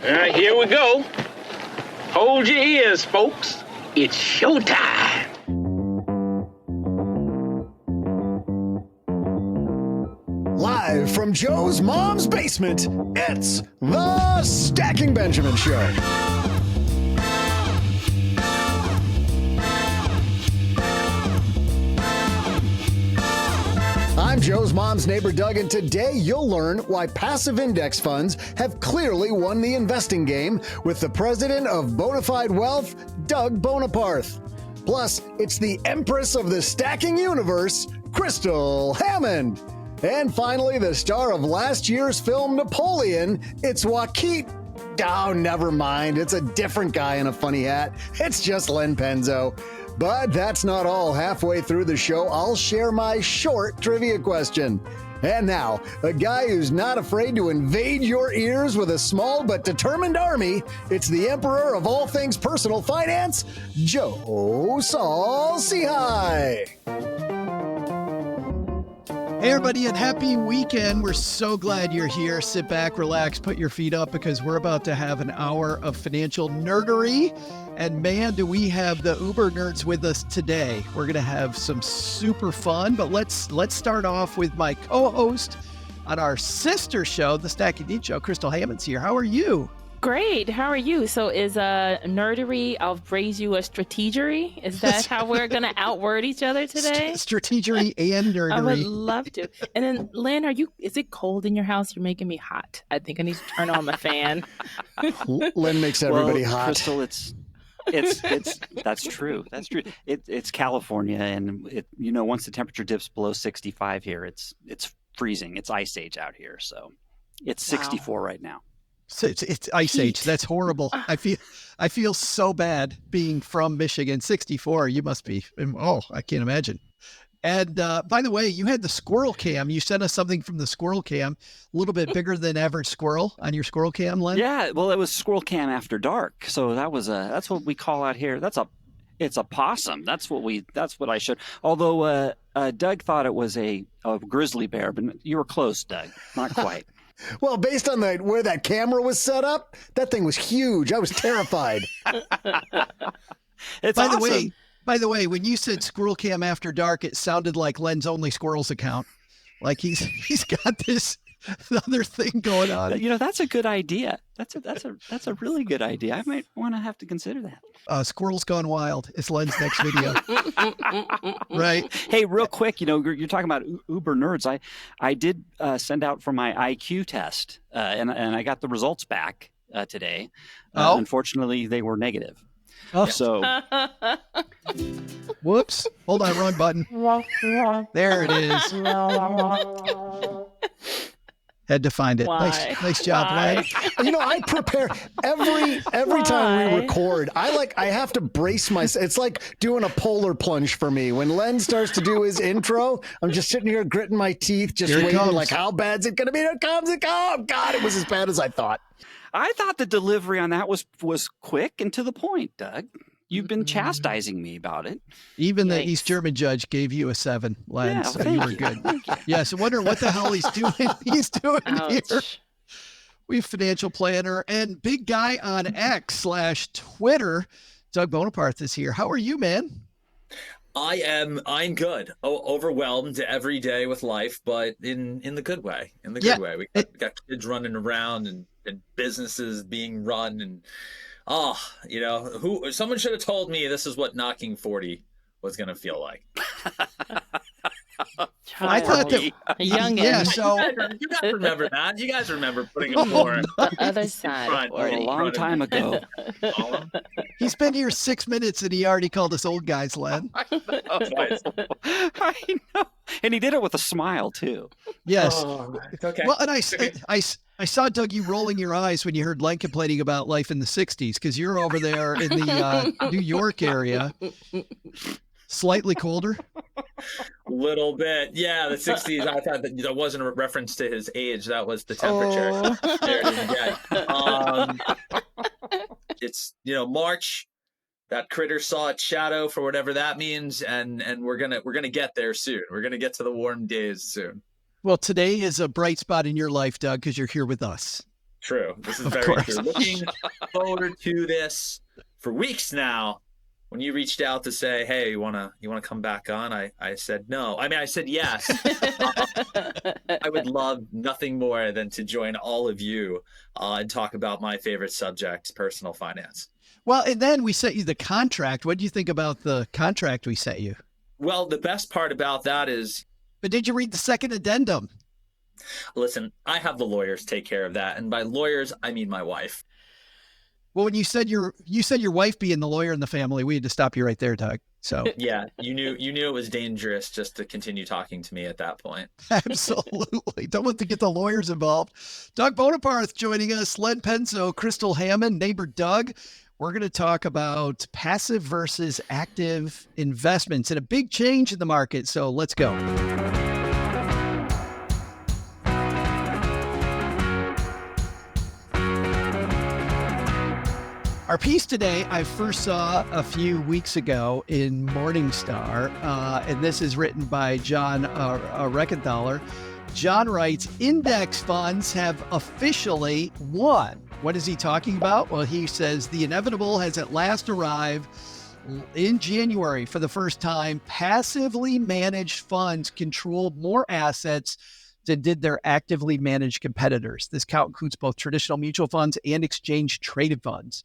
All right, here we go. Hold your ears, folks. It's showtime. Live from Joe's mom's basement, it's the Stacking Benjamin Show. I'm Joe's mom's neighbor, Doug, and today you'll learn why passive index funds have clearly won the investing game with the president of Bonafide Wealth, Doug Boneparth. Plus, it's the empress of the stacking universe, Crystal Hammond. And finally, the star of last year's film Napoleon, it's Joaquin. Oh, never mind. It's a different guy in a funny hat. It's just Len Penzo. But that's not all. Halfway through the show, I'll share my short trivia question. And now, a guy who's not afraid to invade your ears with a small but determined army. It's the emperor of all things personal finance, Joe Saul-Sehy. Hey everybody, and happy weekend. We're so glad you're here. Sit back, relax, put your feet up, because we're about to have an hour of financial nerdery. And man, do we have the uber nerds with us today. We're going to have some super fun, but let's start off with my co-host on our sister show, the Stacking Needs Show. Crystal Hammond's here. How are you? Great. How are you? So is nerdery, I'll raise you a strategery? Is that how we're going to outword each other today? Strategery and nerdery. I would love to. And then, Len, is it cold in your house? You're making me hot. I think I need to turn on my fan. Len makes everybody hot. Crystal, it's that's true. That's true. It's California, and once the temperature dips below 65 here, it's freezing. It's ice age out here. So it's 64 right now. So it's ice age. That's horrible. I feel so bad being from Michigan. 64. You must be. Oh, I can't imagine. And by the way, you had the squirrel cam. You sent us something from the squirrel cam, a little bit bigger than average squirrel on your squirrel cam, Len. Yeah, well, it was squirrel cam after dark. So that's what we call out here. It's a possum. That's what I showed. Although Doug thought it was a grizzly bear, but you were close, Doug. Not quite. Well, based on where that camera was set up, that thing was huge. I was terrified. It's By awesome. the way, when you said squirrel cam after dark, it sounded like Len's Only Squirrels account. Like he's got this other thing going on. That's a good idea. That's a really good idea. I might want to have to consider that. Squirrels Gone Wild is Len's next video. Right. Hey, real quick, you're talking about uber nerds. I did send out for my IQ test, and I got the results back today. Unfortunately, they were negative. Oh. So, whoops. Hold on, wrong button. There it is. Had to find it. Nice job, Len. I prepare every time we record. I have to brace myself. It's like doing a polar plunge for me. When Len starts to do his intro, I'm just sitting here gritting my teeth, just waiting. Like, how bad's it going to be? Here comes it. Oh God, it was as bad as I thought. I thought the delivery on that was quick and to the point, Doug. You've been chastising me about it. Even the East German judge gave you a 7, Len, Yeah, so you were good. Yeah, so wondering what the hell he's doing. He's doing here. We have financial planner and big guy on X/Twitter. Doug Boneparth is here. How are you, man? I'm good. Overwhelmed every day with life, but in the good way. In the good way. We got kids running around and businesses being run, and someone should have told me this is what knocking 40 was going to feel like. I thought that young. Yeah, so you guys remember that? You guys remember putting a four the other side. A long time ago. he's been here 6 minutes and he already called us old guys, Len. I know. And he did it with a smile too. Yes. Oh, okay. Well, and I saw, Doug, you rolling your eyes when you heard Len complaining about life in the 60s, because you're over there in the New York area. Slightly colder? Little bit. Yeah, the 60s. I thought that wasn't a reference to his age. That was the temperature. It's, March. That critter saw its shadow, for whatever that means, and we're gonna get there soon. We're gonna get to the warm days soon. Well, today is a bright spot in your life, Doug, because you're here with us. True. This is Of very course. true. Looking forward to this for weeks now. When you reached out to say, "Hey, you wanna come back on?" I said no. I mean, I said yes. I would love nothing more than to join all of you and talk about my favorite subject, personal finance. Well, and then we sent you the contract. What do you think about the contract we sent you? Well, the best part about that is, But did you read the second addendum? listen, I have the lawyers take care of that, and by lawyers, I mean my wife. Well, when you said your wife being the lawyer in the family, we had to stop you right there, Doug. So Yeah, you knew it was dangerous just to continue talking to me at that point. absolutely. Don't want to get the lawyers involved. Doug Boneparth joining us, Len Penzo, Crystal Hammond, neighbor Doug. We're going to talk about passive versus active investments and a big change in the market. So let's go. Our piece today, I first saw a few weeks ago in Morningstar, and this is written by John Reckenthaler. John writes, index funds have officially won. What is he talking about? Well, he says the inevitable has at last arrived. In January, for the first time, passively managed funds controlled more assets than did their actively managed competitors. This count includes both traditional mutual funds and exchange-traded funds.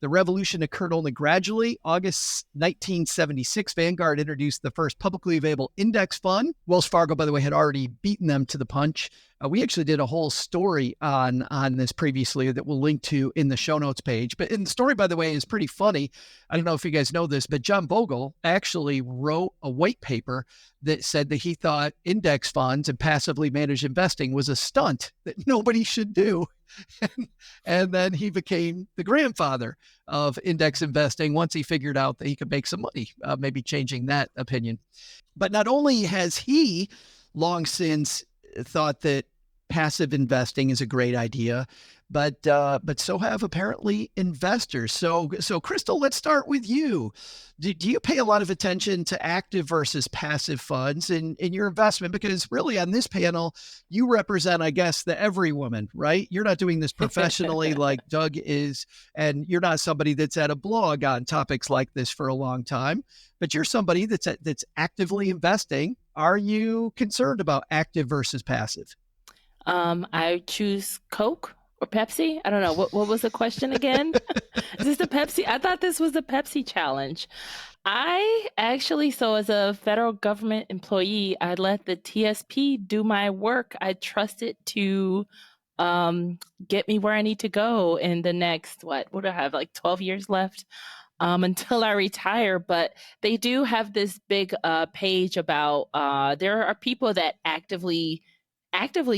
The revolution occurred only gradually. August 1976, Vanguard introduced the first publicly available index fund. Wells Fargo, by the way, had already beaten them to the punch. We actually did a whole story on this previously that we'll link to in the show notes page. But in the story, by the way, is pretty funny. I don't know if you guys know this, but John Bogle actually wrote a white paper that said that he thought index funds and passively managed investing was a stunt that nobody should do. And then he became the grandfather of index investing once he figured out that he could make some money, maybe changing that opinion. But not only has he long since thought that passive investing is a great idea, but so have apparently investors. So Crystal, let's start with you. Do you pay a lot of attention to active versus passive funds in your investment? Because really on this panel, you represent, I guess, the every woman, right? You're not doing this professionally like Doug is, and you're not somebody that's at a blog on topics like this for a long time, but you're somebody that's actively investing. Are you concerned about active versus passive? I choose Coke or Pepsi. I don't know. What was the question again? Is this the Pepsi? I thought this was the Pepsi challenge. I actually, so as a federal government employee, I let the TSP do my work. I trust it to get me where I need to go in the next, what do I have, like 12 years left until I retire. But they do have this big page about there are people that actively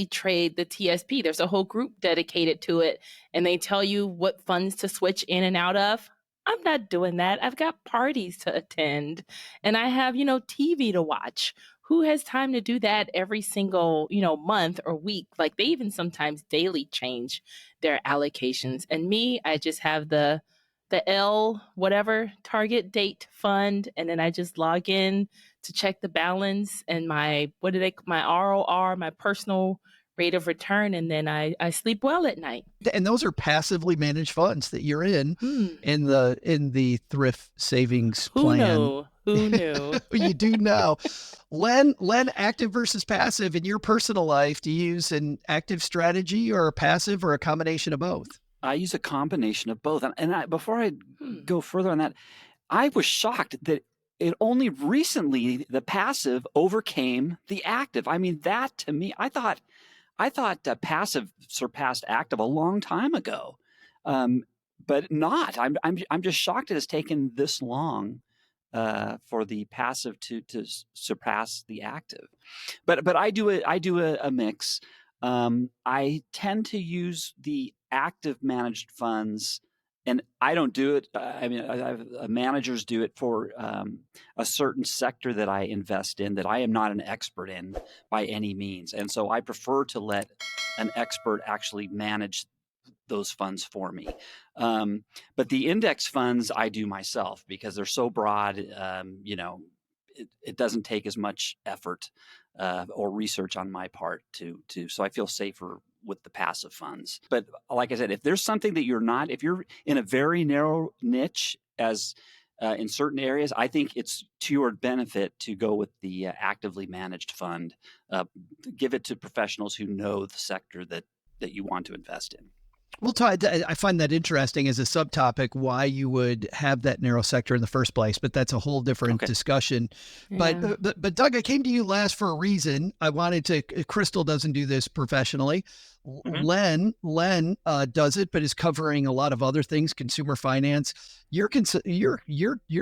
trade the TSP. There's a whole group dedicated to it, and they tell you what funds to switch in and out of. I'm not doing that. I've got parties to attend, and I have, TV to watch. Who has time to do that every single, month or week? Like they even sometimes daily change their allocations. And me, I just have the L whatever target date fund, and then I just log in to check the balance and my ROR, my personal rate of return, and then I sleep well at night. And those are passively managed funds that you're in the thrift savings plan. Who knew? You do know. Len, active versus passive in your personal life, do you use an active strategy or a passive or a combination of both? I use a combination of both. And before I go further on that, I was shocked that it only recently the passive overcame the active. I mean, that to me, I thought passive surpassed active a long time ago, but not. I'm just shocked it has taken this long for the passive to surpass the active. But I do a mix. I tend to use the active managed funds, and I don't do it. I mean, managers do it for a certain sector that I invest in that I am not an expert in by any means. And so I prefer to let an expert actually manage those funds for me. But the index funds I do myself because they're so broad, it doesn't take as much effort or research on my part to so I feel safer with the passive funds. But like I said, if there's something that if you're in a very narrow niche as in certain areas, I think it's to your benefit to go with the actively managed fund. Give it to professionals who know the sector that you want to invest in. Well, Todd, I find that interesting as a subtopic, why you would have that narrow sector in the first place, but that's a whole different discussion. Yeah. But Doug, I came to you last for a reason. I wanted to, Crystal doesn't do this professionally. Len does it, but is covering a lot of other things, consumer finance. You're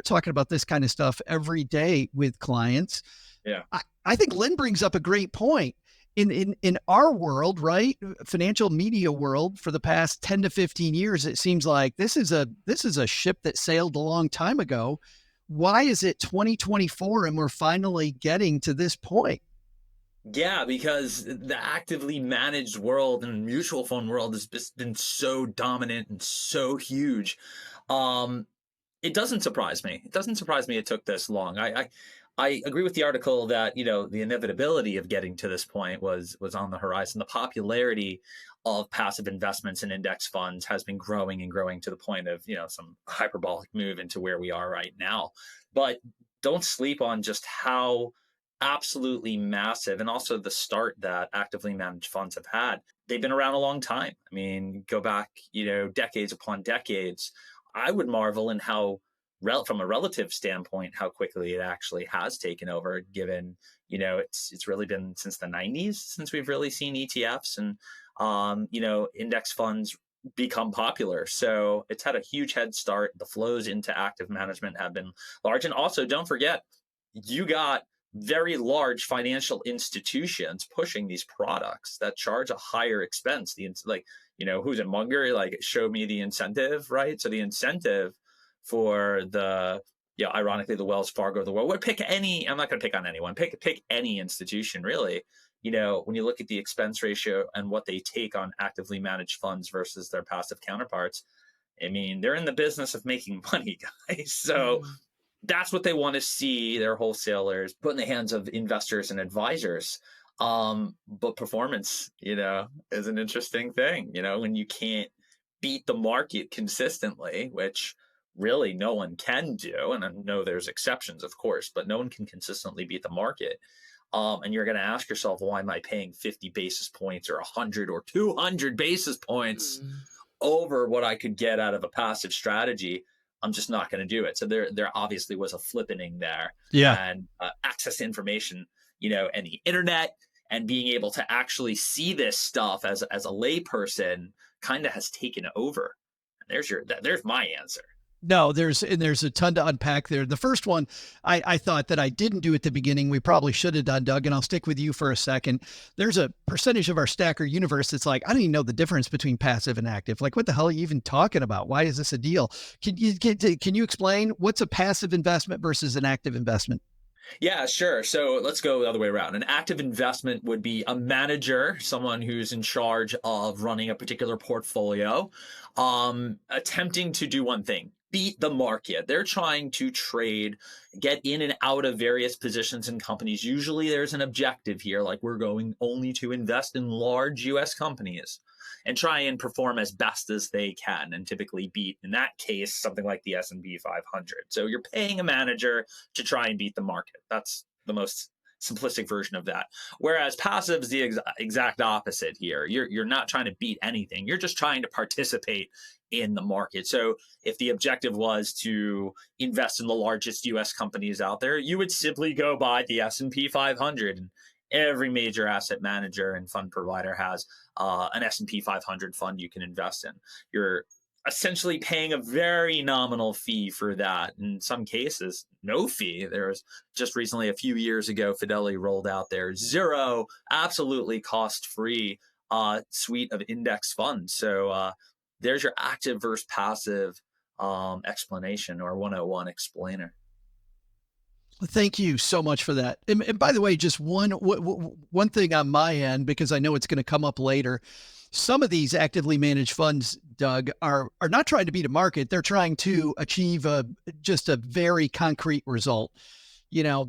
talking about this kind of stuff every day with clients. Yeah. I think Len brings up a great point. In our world, right, financial media world, for the past 10 to 15 years, it seems like this is a ship that sailed a long time ago. Why is it 2024 and we're finally getting to this point? Yeah, because the actively managed world and mutual fund world has just been so dominant and so huge. It doesn't surprise me. It doesn't surprise me it took this long. I agree with the article that, the inevitability of getting to this point was on the horizon. The popularity of passive investments and index funds has been growing and growing to the point of, some hyperbolic move into where we are right now. But don't sleep on just how absolutely massive, and also the start that actively managed funds have had. They've been around a long time. I mean, go back, decades upon decades. I would marvel in how, from a relative standpoint, how quickly it actually has taken over, given, it's really been since the 90s since we've really seen ETFs and, index funds become popular. So it's had a huge head start. The flows into active management have been large. And also, don't forget, you got very large financial institutions pushing these products that charge a higher expense. Who's it, Munger? Show me the incentive, right? So the incentive for ironically, the Wells Fargo of the world, pick any, I'm not going to pick on anyone, pick any institution, really. When you look at the expense ratio and what they take on actively managed funds versus their passive counterparts, I mean, they're in the business of making money, guys. So that's what they want to see their wholesalers put in the hands of investors and advisors. But performance, is an interesting thing, when you can't beat the market consistently, which really no one can do. And I know there's exceptions, of course, but no one can consistently beat the market. And you're going to ask yourself, why am I paying 50 basis points or 100 or 200 basis points over what I could get out of a passive strategy? I'm just not going to do it. So there obviously was a flippening there. Yeah. And access to information, and the internet, and being able to actually see this stuff as a layperson kind of has taken over. And there's my answer. No, there's a ton to unpack there. The first one, I thought that I didn't do at the beginning. We probably should have done, Doug, and I'll stick with you for a second. There's a percentage of our stacker universe that's like, I don't even know the difference between passive and active. Like, what the hell are you even talking about? Why is this a deal? Can you explain what's a passive investment versus an active investment? Yeah, sure. So let's go the other way around. An active investment would be a manager, someone who's in charge of running a particular portfolio, attempting to do one thing: beat the market. They're trying to trade, get in and out of various positions in companies. Usually there's an objective here, like we're going only to invest in large US companies and try and perform as best as they can, and typically beat, in that case, something like the S&P 500. So you're paying a manager to try and beat the market. That's the most simplistic version of that. Whereas passive is the exact opposite here. You're not trying to beat anything. You're just trying to participate in the market. So if the objective was to invest in the largest US companies out there, you would simply go buy the S&P 500. And every major asset manager and fund provider has an S&P 500 fund you can invest in. You're essentially paying a very nominal fee for that. In some cases, no fee. There was just recently, a few years ago, Fidelity rolled out their zero, absolutely cost-free suite of index funds. So there's your active versus passive explanation, or 101 explainer. Thank you so much for that. And by the way, just one thing on my end, because I know it's going to come up later. Some of these actively managed funds, Doug, are not trying to beat a market. They're trying to achieve just a very concrete result.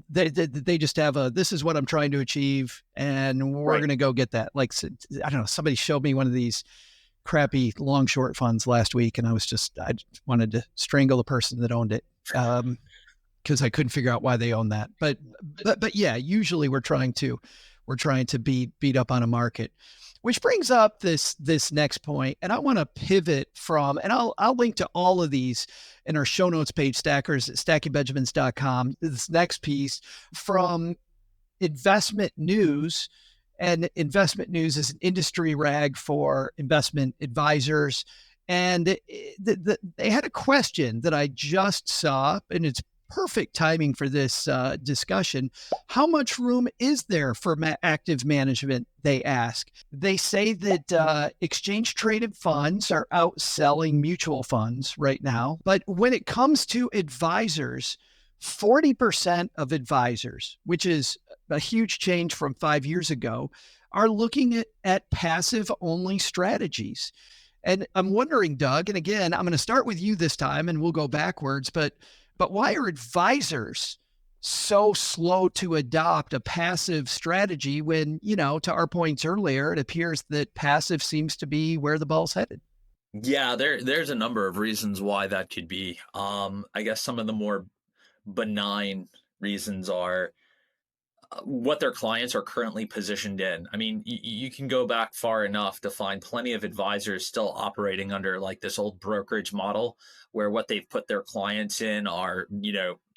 They just have this is what I'm trying to achieve, and we're going to go get that. Like, I don't know, somebody showed me one of these crappy long short funds last week, and I just wanted to strangle the person that owned it. Because I couldn't figure out why they own that. But yeah, usually we're trying to beat up on a market, which brings up this next point. And I want to pivot from, and I'll link to all of these in our show notes page, stackers at stackingbenjamins.com. This next piece from Investment News, and Investment News is an industry rag for investment advisors. And they had a question that I just saw, and it's perfect timing for this discussion. How much room is there for active management? They ask. They say that exchange traded funds are outselling mutual funds right now. But when it comes to advisors, 40% of advisors, which is a huge change from 5 years ago, are looking at passive only strategies. And I'm wondering, Doug, and again, I'm going to start with you this time and we'll go backwards, but why are advisors so slow to adopt a passive strategy when, to our points earlier, it appears that passive seems to be where the ball's headed? Yeah, there's a number of reasons why that could be. I guess some of the more benign reasons are what their clients are currently positioned in. I mean, you can go back far enough to find plenty of advisors still operating under like this old brokerage model where what they've put their clients in are,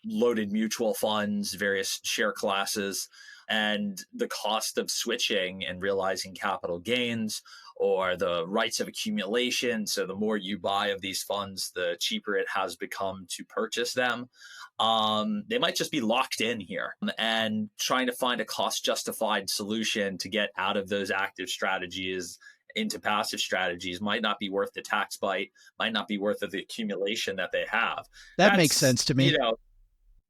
loaded mutual funds, various share classes, and the cost of switching and realizing capital gains or the rights of accumulation. So the more you buy of these funds, the cheaper it has become to purchase them. They might just be locked in here, and trying to find a cost justified solution to get out of those active strategies into passive strategies might not be worth the tax bite, might not be worth the accumulation that they have. That makes sense to me.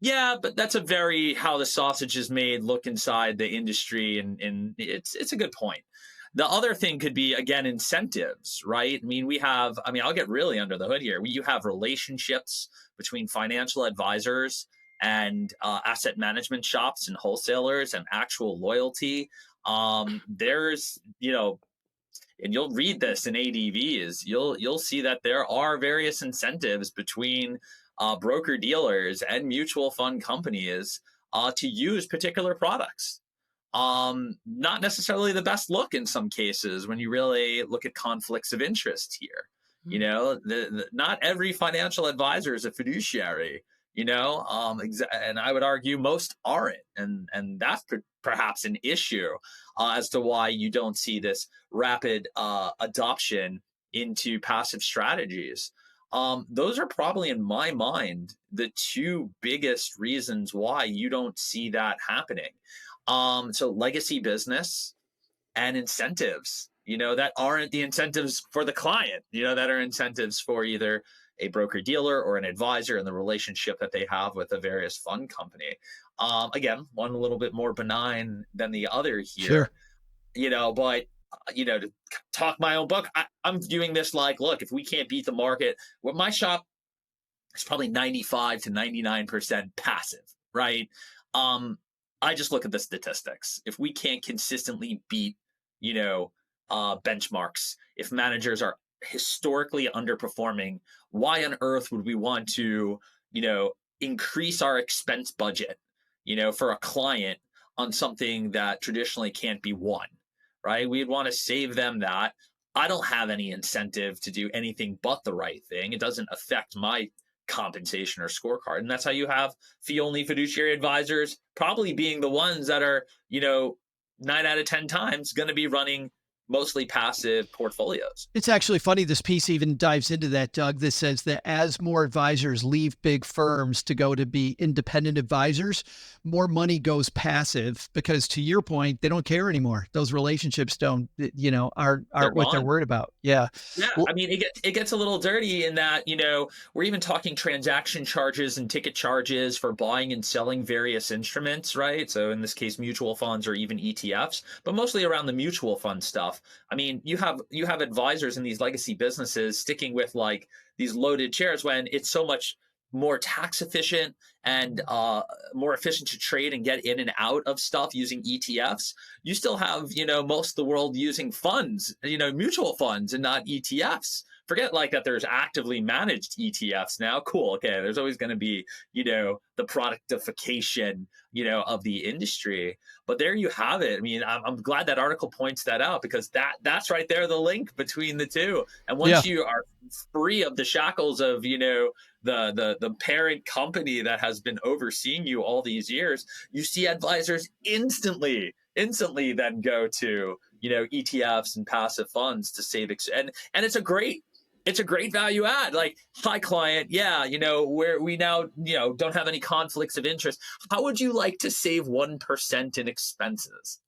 Yeah, but that's a very how the sausage is made look inside the industry, and it's a good point. The other thing could be, again, incentives, right? I mean, I'll get really under the hood here. You have relationships between financial advisors and asset management shops and wholesalers and actual loyalty. There's, and you'll read this in ADVs, you'll see that there are various incentives between broker dealers and mutual fund companies to use particular products. Not necessarily the best look in some cases when you really look at conflicts of interest here. Not every financial advisor is a fiduciary, and I would argue most aren't. And that's perhaps an issue as to why you don't see this rapid adoption into passive strategies. Those are probably, in my mind, the two biggest reasons why you don't see that happening. So legacy business and incentives, that aren't the incentives for the client, that are incentives for either a broker dealer or an advisor and the relationship that they have with a various fund company. Again, one a little bit more benign than the other here, sure. But to talk my own book, I'm viewing this like, look, if we can't beat the market, what my shop is probably 95 to 99% passive, right? I just look at the statistics. If we can't consistently beat, benchmarks, if managers are historically underperforming, why on earth would we want to, increase our expense budget, for a client on something that traditionally can't be won, right? We'd want to save them that. I don't have any incentive to do anything but the right thing. It doesn't affect my compensation or scorecard. And that's how you have fee-only fiduciary advisors probably being the ones that are, 9 out of 10 times going to be running mostly passive portfolios. It's actually funny. This piece even dives into that, Doug. This says that as more advisors leave big firms to go to be independent advisors, more money goes passive because, to your point, they don't care anymore. Those relationships aren't what they're worried about. Yeah. Yeah. Well, I mean, it gets a little dirty in that, we're even talking transaction charges and ticket charges for buying and selling various instruments, right? So in this case, mutual funds or even ETFs, but mostly around the mutual fund stuff. I mean, you have advisors in these legacy businesses sticking with like these loaded shares when it's so much more tax efficient and more efficient to trade and get in and out of stuff using ETFs, you still have, most of the world using funds, mutual funds and not ETFs. Forget like that there's actively managed ETFs now. Cool. Okay. There's always going to be, the productification, of the industry. But there you have it. I mean, I'm glad that article points that out, because that's right there, the link between the two. And once you are free of the shackles of, the parent company that has been overseeing you all these years, you see advisors instantly then go to, ETFs and passive funds to save. And it's a great value add. Like, hi client, where we now, don't have any conflicts of interest. How would you like to save 1% in expenses?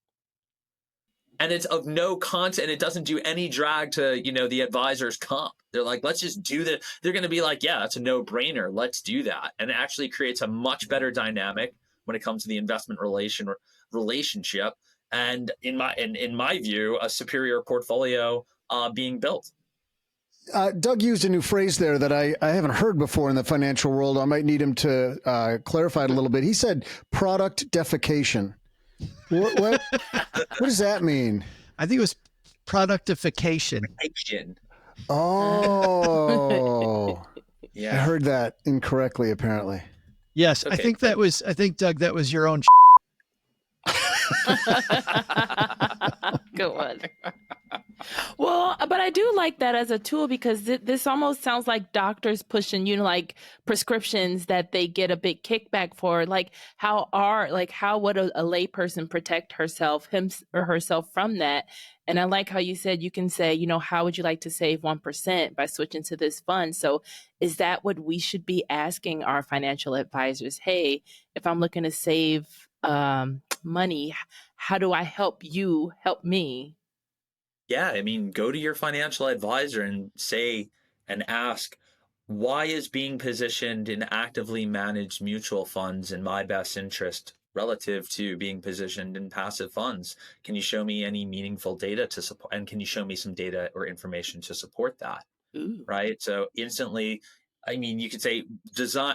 And it's of no content. It doesn't do any drag to, the advisor's comp. They're like, let's just do that. They're going to be like, yeah, that's a no brainer. Let's do that. And it actually creates a much better dynamic when it comes to the investment relationship. And in my view, a superior portfolio being built. Doug used a new phrase there that I haven't heard before in the financial world. I might need him to clarify it a little bit. He said product defecation. What does that mean? I think it was productification. Oh, yeah. I heard that incorrectly, apparently. Yes, okay. I think Doug, that was your own. Good one. Well, but I do like that as a tool, because this almost sounds like doctors pushing, like prescriptions that they get a big kickback for. Like, how would a layperson protect him or herself from that? And I like how you said you can say, how would you like to save 1% by switching to this fund? So is that what we should be asking our financial advisors? Hey, if I'm looking to save money, how do I help you help me? Yeah, I mean, go to your financial advisor and ask, why is being positioned in actively managed mutual funds in my best interest relative to being positioned in passive funds? Can you show me any meaningful data to support, and can you show me some data or information to support that? Ooh. Right? So instantly, I mean, you could say,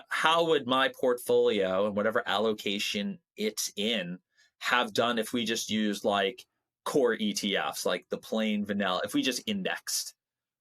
how would my portfolio and whatever allocation it's in have done if we just used like core ETFs, like the plain vanilla, if we just indexed,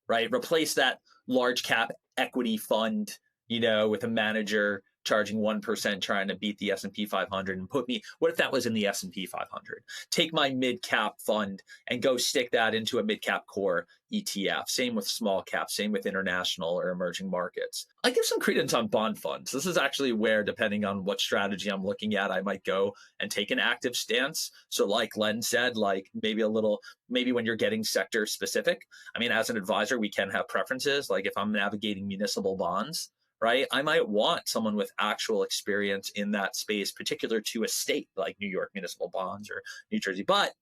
right? Replace that large cap equity fund, with a manager charging 1%, trying to beat the S&P 500, and what if that was in the S&P 500? Take my mid cap fund and go stick that into a mid cap core ETF. Same with small cap, same with international or emerging markets. I give some credence on bond funds. This is actually where, depending on what strategy I'm looking at, I might go and take an active stance. So like Len said, like maybe when you're getting sector specific, I mean, as an advisor, we can have preferences. Like if I'm navigating municipal bonds, right, I might want someone with actual experience in that space, particular to a state like New York municipal bonds or New Jersey. But,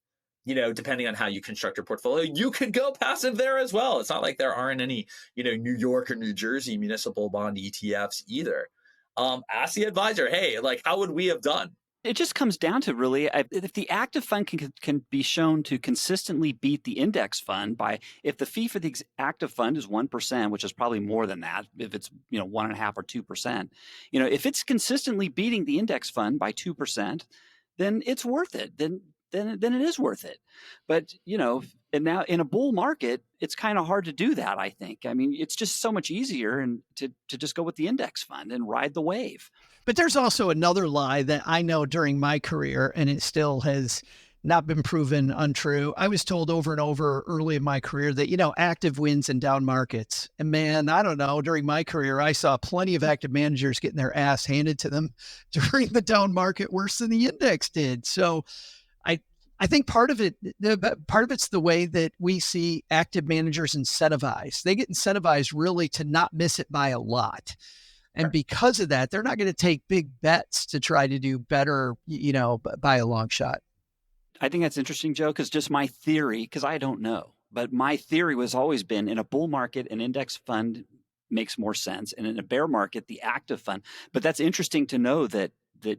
depending on how you construct your portfolio, you could go passive there as well. It's not like there aren't any, New York or New Jersey municipal bond ETFs either. Ask the advisor, hey, like, how would we have done? It just comes down to really, if the active fund can be shown to consistently beat the index fund if the fee for the active fund is 1%, which is probably more than that, if it's 1.5 or 2%, if it's consistently beating the index fund by 2%, then it's worth it. Then it is worth it. But and now in a bull market, it's kind of hard to do that. I think. I mean, it's just so much easier to just go with the index fund and ride the wave. But there's also another lie that I know during my career, and it still has not been proven untrue. I was told over and over early in my career that, active wins in down markets. And man, I don't know, during my career, I saw plenty of active managers getting their ass handed to them during the down market worse than the index did. So I think part of it's the way that we see active managers incentivized. They get incentivized really to not miss it by a lot. And because of that, they're not going to take big bets to try to do better, by a long shot. I think that's interesting, Joe, because just my theory, because I don't know, but my theory was always been in a bull market, an index fund makes more sense. And in a bear market, the active fund. But that's interesting to know that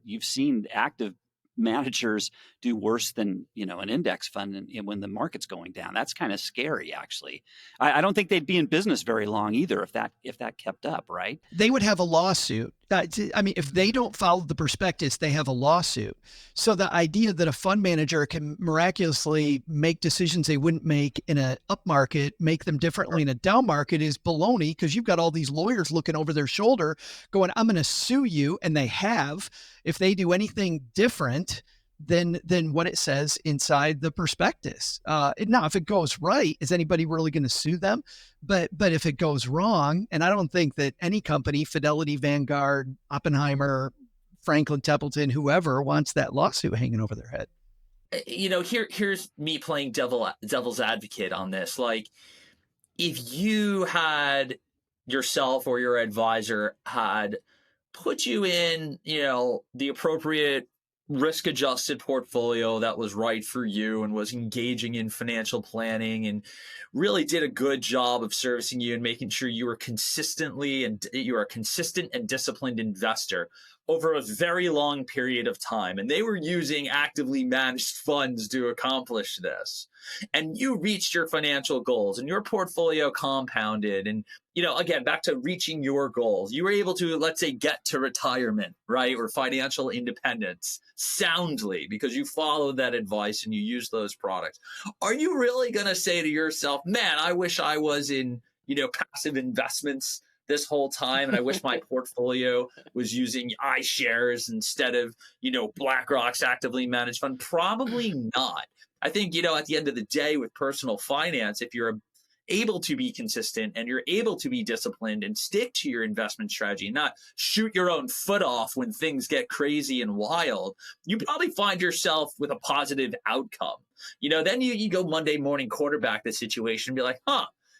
you've seen active managers do worse than, an index fund when the market's going down. That's kind of scary, actually. I don't think they'd be in business very long either if that kept up, right? They would have a lawsuit. I mean, if they don't follow the prospectus, they have a lawsuit. So the idea that a fund manager can miraculously make decisions they wouldn't make in an up market, make them differently in a down market is baloney, because you've got all these lawyers looking over their shoulder going, I'm going to sue you. And they have, if they do anything different than what it says inside the prospectus. Now, if it goes right, is anybody really going to sue them? But if it goes wrong, and I don't think that any company, Fidelity, Vanguard, Oppenheimer, Franklin Templeton, whoever, wants that lawsuit hanging over their head. Here's me playing devil's advocate on this. Like, if you had yourself or your advisor had put you in, the appropriate risk-adjusted portfolio that was right for you and was engaging in financial planning and really did a good job of servicing you and making sure you were a consistent and disciplined investor over a very long period of time. And they were using actively managed funds to accomplish this. And you reached your financial goals and your portfolio compounded. And, again, back to reaching your goals, you were able to, let's say, get to retirement, right? Or financial independence soundly because you followed that advice and you used those products. Are you really going to say to yourself, man, I wish I was in, passive investments this whole time, and I wish my portfolio was using iShares instead of, BlackRock's actively managed fund? Probably not. I think, at the end of the day with personal finance, if you're able to be consistent and you're able to be disciplined and stick to your investment strategy and not shoot your own foot off when things get crazy and wild, you probably find yourself with a positive outcome. Then you go Monday morning quarterback the situation and be like,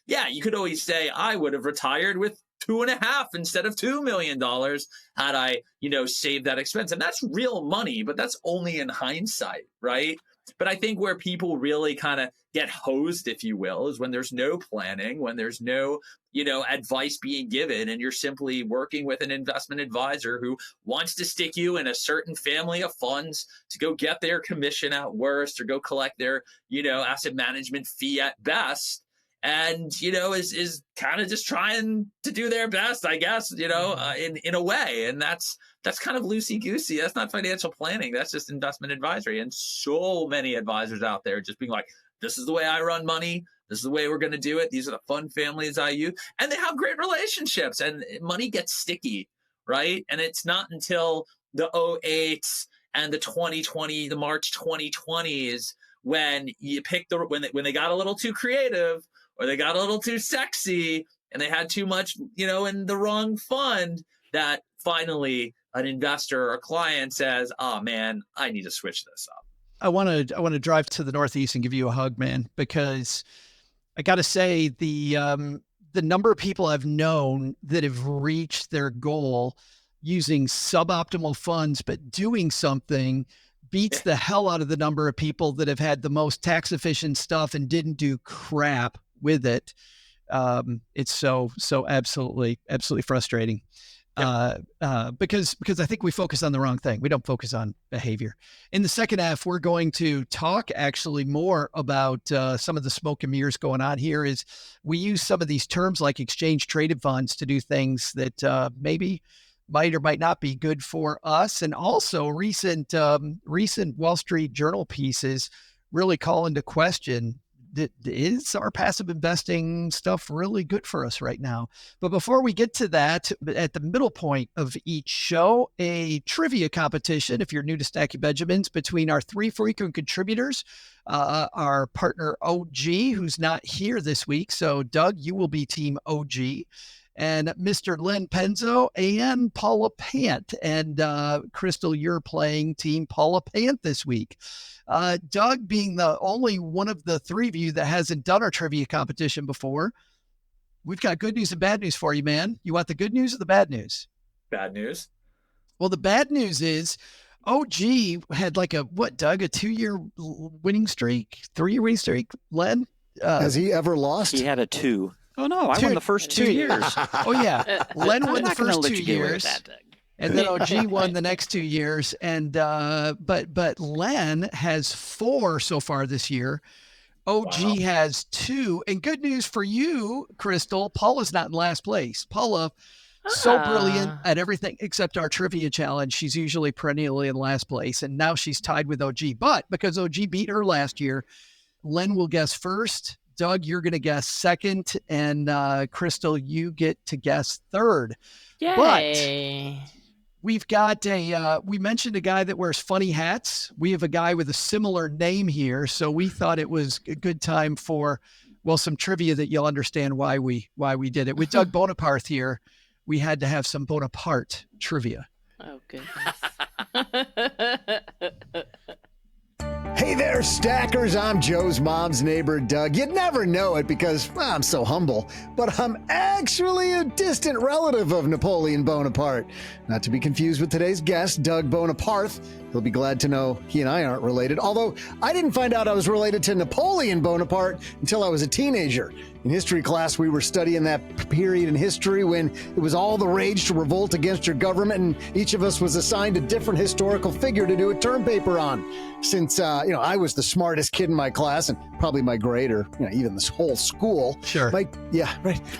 yeah, you could always say I would have retired with 2.5 instead of $2 million had I, saved that expense. And that's real money, but that's only in hindsight, right? But I think where people really kind of get hosed, if you will, is when there's no planning, when there's no, advice being given, and you're simply working with an investment advisor who wants to stick you in a certain family of funds to go get their commission at worst or go collect their, asset management fee at best. And, is kind of just trying to do their best, I guess, in a way. And that's kind of loosey-goosey. That's not financial planning. That's just investment advisory. And so many advisors out there just being like, this is the way I run money. This is the way we're going to do it. These are the fund families I use. And they have great relationships. And money gets sticky, right? And it's not until the 2008s and the March 2020s when you pick when they got a little too creative, or they got a little too sexy and they had too much, in the wrong fund, that finally an investor or client says, oh man, I need to switch this up. I want to drive to the Northeast and give you a hug, man, because I got to say the number of people I've known that have reached their goal using suboptimal funds, but doing something beats the hell out of the number of people that have had the most tax efficient stuff and didn't do crap with it. It's so absolutely frustrating. Because I think we focus on the wrong thing. We don't focus on behavior. In the second half, we're going to talk actually more about some of the smoke and mirrors going on here. Is we use some of these terms like exchange traded funds to do things that maybe might or might not be good for us. And also recent Wall Street Journal pieces really call into question, is our passive investing stuff really good for us right now? But before we get to that, at the middle point of each show, a trivia competition, if you're new to Stacking Benjamins, between our three frequent contributors, our partner OG, who's not here this week. So Doug, you will be team OG, and Mr. Len Penzo and Paula Pant. And Crystal, you're playing team Paula Pant this week. Doug, being the only one of the three of you that hasn't done our trivia competition before, we've got good news and bad news for you, man. You want the good news or the bad news? Bad news. Well, the bad news is OG had Doug, a 2-year winning streak, 3-year winning streak, Len? Has he ever lost? He had a 2. Oh, no, I won the first 2 years. Oh, yeah. Len won the first 2 years. And then OG won the next 2 years. And but Len has 4 so far this year. OG has 2. And good news for you, Crystal, Paula's not in last place. Paula, so brilliant at everything except our trivia challenge. She's usually perennially in last place. And now she's tied with OG. But because OG beat her last year, Len will guess first. Doug, you're going to guess second. And Crystal, you get to guess third. Yay. But we've got we mentioned a guy that wears funny hats. We have a guy with a similar name here. So we thought it was a good time for, well, some trivia that you'll understand why we did it. With Doug Boneparth here, we had to have some Bonaparte trivia. Oh, goodness. Hey there, stackers. I'm Joe's mom's neighbor, Doug. You'd never know it because I'm so humble, but I'm actually a distant relative of Napoleon Bonaparte. Not to be confused with today's guest, Doug Boneparth. He'll be glad to know he and I aren't related, although I didn't find out I was related to Napoleon Bonaparte until I was a teenager. In history class, we were studying that period in history when it was all the rage to revolt against your government, and each of us was assigned a different historical figure to do a term paper on. Since, I was the smartest kid in my class and probably my grade or, even this whole school. Sure.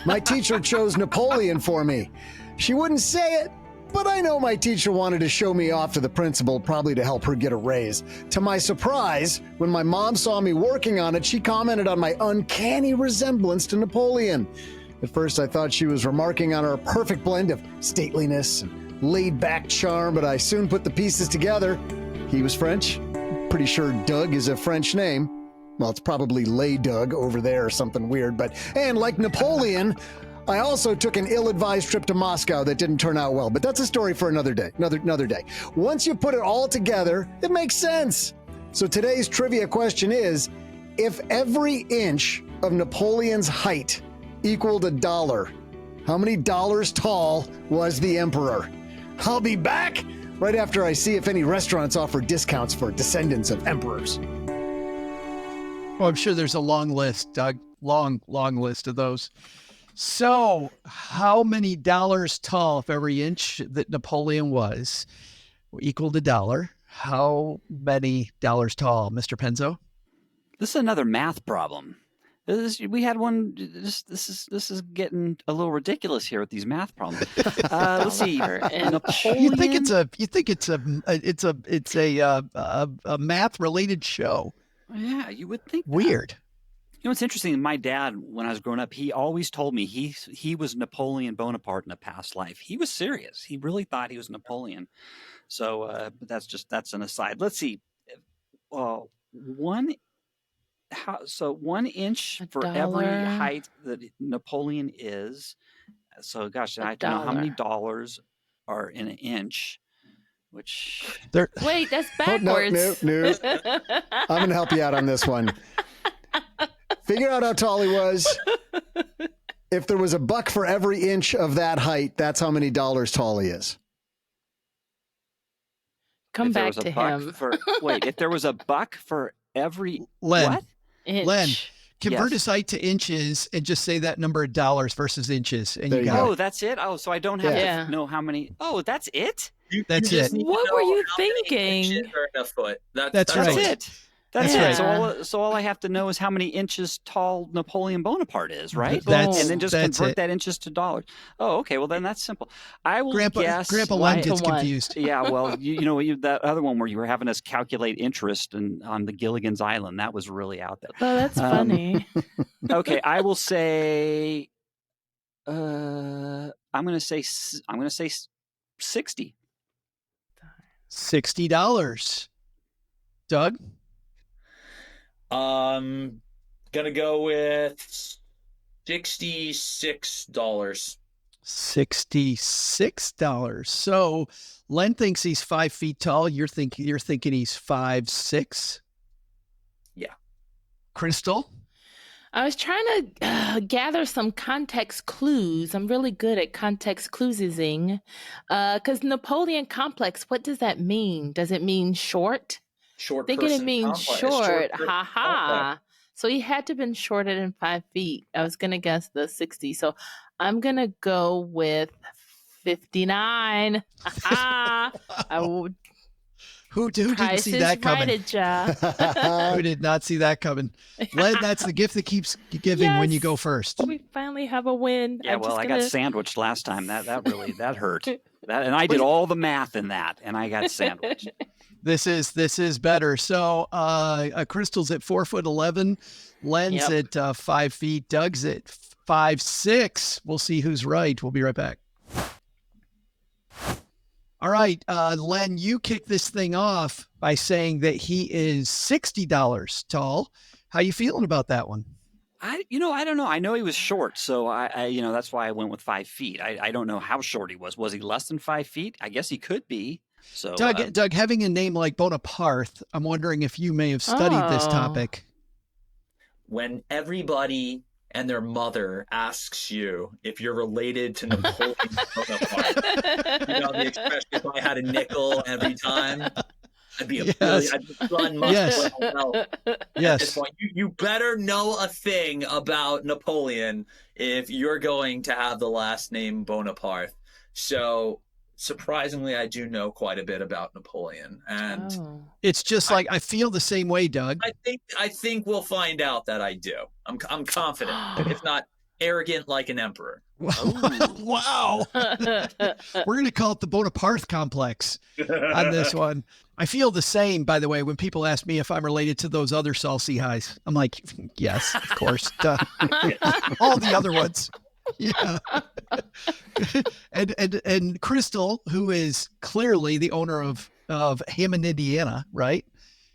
My teacher chose Napoleon for me. She wouldn't say it, but I know my teacher wanted to show me off to the principal, probably to help her get a raise. To my surprise, when my mom saw me working on it, she commented on my uncanny resemblance to Napoleon. At first, I thought she was remarking on our perfect blend of stateliness and laid-back charm, but I soon put the pieces together. He was French. Pretty sure Doug is a French name. Well, it's probably Lay Doug over there or something weird, and like Napoleon, I also took an ill-advised trip to Moscow that didn't turn out well, but that's a story for another day. Once you put it all together, it makes sense. So today's trivia question is, if every inch of Napoleon's height equaled $1, how many dollars tall was the emperor? I'll be back right after I see if any restaurants offer discounts for descendants of emperors. Well, I'm sure there's a long list, Doug. Long list of those. So how many dollars tall, if every inch that Napoleon was equal to $1, how many dollars tall, Mr. Penzo? This is another math problem. We had one. This is getting a little ridiculous here with these math problems. Let's see. Napoleon. You think it's a math related show? Yeah, you would think. Weird. You know what's interesting? My dad, when I was growing up, he always told me he was Napoleon Bonaparte in a past life. He was serious. He really thought he was Napoleon. So, but that's an aside. Let's see. 1 inch for every height that Napoleon is. So, gosh, I have to know how many dollars are in an inch. Wait, that's backwards. No. I'm going to help you out on this one. Figure out how tall he was. If there was $1 for every inch of that height, that's how many dollars tall he is. Come back to him. If there was $1 for every Len, what? Inch. Len, convert his height to inches and just say that number of dollars versus inches, and you got it. Oh, that's it. Oh, so I don't have to know how many. Oh, that's it. That's it. What were you thinking? In a foot. That's right. That's it. That's it. Yeah. So all I have to know is how many inches tall Napoleon Bonaparte is, right? And then just convert that inches to dollars. Oh, okay. Well, then that's simple. I will guess. Grandpa Len gets confused. Yeah. Well, that other one where you were having us calculate interest on the Gilligan's Island, that was really out there. Oh, that's funny. Okay, I will say. I'm going to say 60. $60. Doug? Gonna go with $66. $66. So Len thinks he's 5 feet tall. You're thinking he's 5'6"? Yeah. Crystal? I was trying to gather some context clues. I'm really good at context cluesing. Because Napoleon complex, what does that mean? Does it mean short? Short. Thinking it means complex. short. Short Ha ha. So he had to have been shorter than 5 feet. I was going to guess the 60. So I'm going to go with $59. Who didn't see that coming? Right, Ja. Who did not see that coming? Len, that's the gift that keeps giving when you go first. We finally have a win. Yeah, well, I got sandwiched last time. That really hurt. And I did all the math in that, and I got sandwiched. This is better. So Crystal's at 4'11", Len's at 5 feet, Doug's at 5'6". We'll see who's right. We'll be right back. All right, Len, you kick this thing off by saying that he is $60 tall. How you feeling about that one? I don't know. I know he was short, so I that's why I went with 5 feet. I don't know how short he was. Was he less than 5 feet? I guess he could be. So Doug, having a name like Boneparth, I'm wondering if you may have studied this topic. When everybody and their mother asks you if you're related to Napoleon Bonaparte, the expression, if I had a nickel every time, I'd be I'd run much well. At this point, you better know a thing about Napoleon if you're going to have the last name Bonaparte. So surprisingly, I do know quite a bit about Napoleon, and it's just like I feel the same way, Doug. I think we'll find out that I do. I'm confident, if not arrogant like an emperor. Wow. We're going to call it the Boneparth complex on this one. I feel the same, by the way, when people ask me if I'm related to those other Saul-Sehys. I'm like, yes, of course. Duh. All the other ones. Yeah. and Crystal, who is clearly the owner of Hammond, Indiana, right?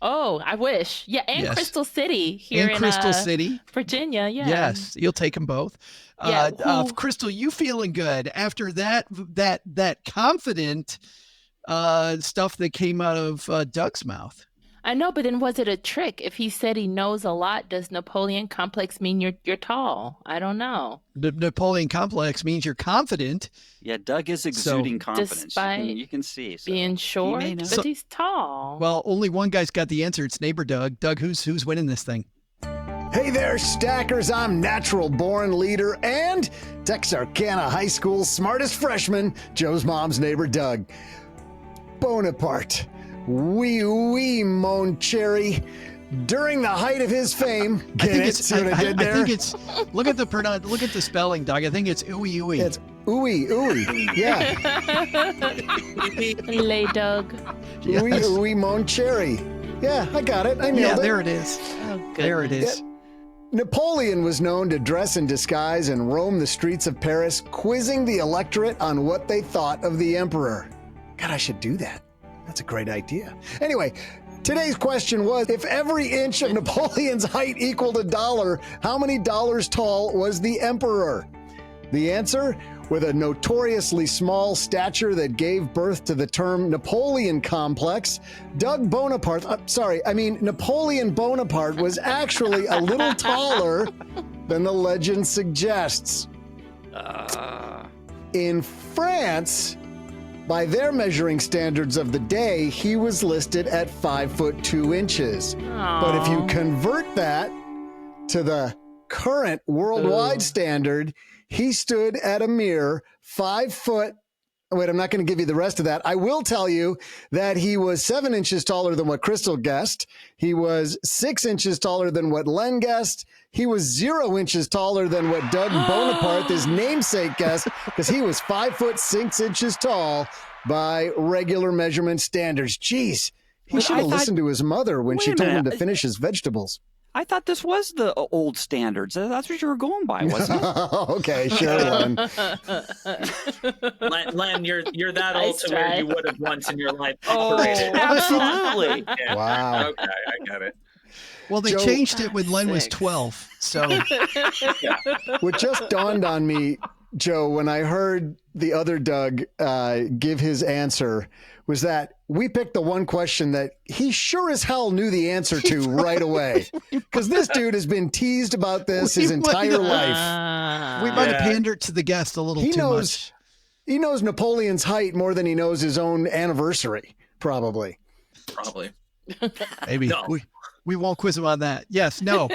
Oh, I wish. Yeah, and Crystal City here in Crystal City, Virginia. Yeah. Yes, you'll take them both. Yeah, Crystal, you feeling good after that confident stuff that came out of Doug's mouth? I know, but then was it a trick? If he said he knows a lot, does Napoleon complex mean you're tall? I don't know. The Napoleon complex means you're confident. Yeah, Doug is exuding confidence. Despite you can see. So. Being short, but he's tall. Well, only one guy's got the answer. It's neighbor Doug. Doug, who's winning this thing? Hey there, stackers. I'm natural-born leader and Texarkana High School's smartest freshman, Joe's mom's neighbor Doug. Bonaparte. Oui, mon cherry. During the height of his fame, I think it's look at the spelling, Doug. I think it's ooey ooey. It's ooey, yeah. Lay Doug. Yes. Oui, mon cherry. Yeah, I got it. I nailed it. There it is. Oh, there it is. Yeah. Napoleon was known to dress in disguise and roam the streets of Paris, quizzing the electorate on what they thought of the emperor. God, I should do that. That's a great idea. Anyway, today's question was, if every inch of Napoleon's height equaled $1, how many dollars tall was the emperor? The answer? With a notoriously small stature that gave birth to the term Napoleon complex, Napoleon Bonaparte was actually a little taller than the legend suggests. In France, by their measuring standards of the day, he was listed at 5'2". But if you convert that to the current worldwide standard, he stood at a mere 5 foot. Wait, I'm not going to give you the rest of that. I will tell you that he was 7 inches taller than what Crystal guessed. He was 6 inches taller than what Len guessed. He was 0 inches taller than what Doug Boneparth, his namesake, guessed, because he was 5 foot 6 inches tall by regular measurement standards. Jeez, he should have listened to his mother when she told him to finish his vegetables. I thought this was the old standards. That's what you were going by, wasn't it? Okay, sure, Len. Len, you're that old to where you would have once in your life. Absolutely. Yeah. Wow. Okay, I got it. Well, they changed it when Len was 12. So what just dawned on me, Joe, when I heard the other Doug give his answer, was that we picked the one question that he sure as hell knew the answer to right away. Because this dude has been teased about this his entire life. We might have pandered to the guest a little too much. He knows Napoleon's height more than he knows his own anniversary, probably. Maybe. No. We won't quiz him on that. Yes, no.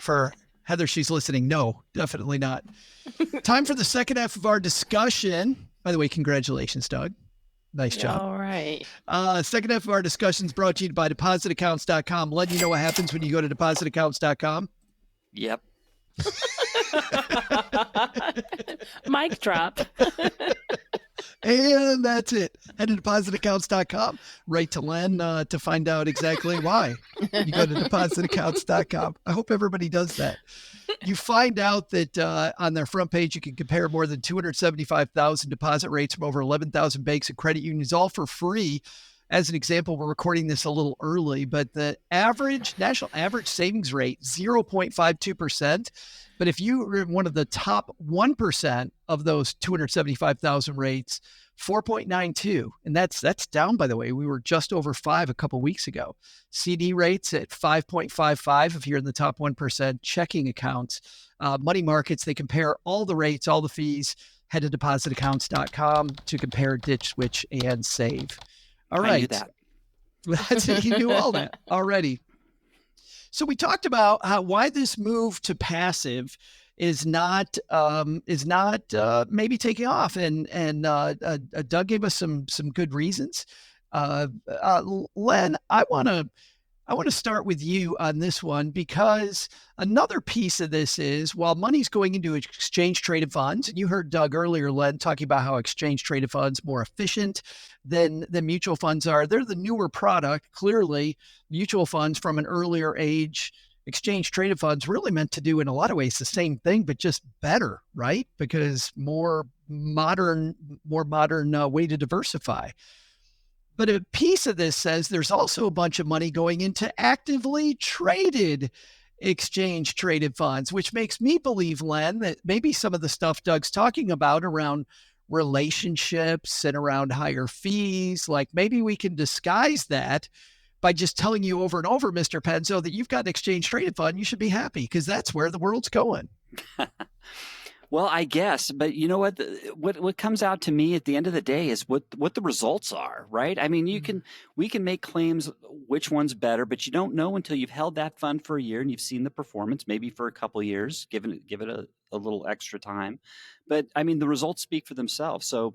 For Heather, she's listening. No, definitely not. Time for the second half of our discussion. By the way, congratulations, Doug. Nice job. All right. Second half of our discussion is brought to you by depositaccounts.com. Let you know what happens when you go to depositaccounts.com. Yep. Mic drop. And that's it. Head to depositaccounts.com. Write to Len to find out exactly why you go to depositaccounts.com. I hope everybody does that. You find out that on their front page, you can compare more than 275,000 deposit rates from over 11,000 banks and credit unions, all for free. As an example, we're recording this a little early, but the national average savings rate, 0.52%. But if you were in one of the top 1% of those 275,000 rates, 4.92. And that's down, by the way. We were just over 5 a couple weeks ago. CD rates at 5.55 if you're in the top 1%. Checking accounts, money markets, they compare all the rates, all the fees. Head to depositaccounts.com to compare, ditch, switch, and save. All right. I knew that. That's it. You knew all that already. So we talked about why this move to passive is not maybe taking off, and Doug gave us some good reasons. Len, I want to start with you on this one, because another piece of this is, while money's going into exchange traded funds, and you heard Doug earlier, Len, talking about how exchange traded funds more efficient than mutual funds are. They're the newer product. Clearly, mutual funds from an earlier age, exchange traded funds really meant to do in a lot of ways the same thing, but just better, right? Because more modern way to diversify. But a piece of this says there's also a bunch of money going into actively traded exchange traded funds, which makes me believe, Len, that maybe some of the stuff Doug's talking about around relationships and around higher fees, like maybe we can disguise that by just telling you over and over, Mr. Penzo, that you've got an exchange traded fund. You should be happy, because that's where the world's going. Well, I guess, but you know what? What comes out to me at the end of the day is what the results are, right? I mean, we can make claims which one's better, but you don't know until you've held that fund for a year and you've seen the performance, maybe for a couple of years, give it a little extra time. But I mean, the results speak for themselves. So,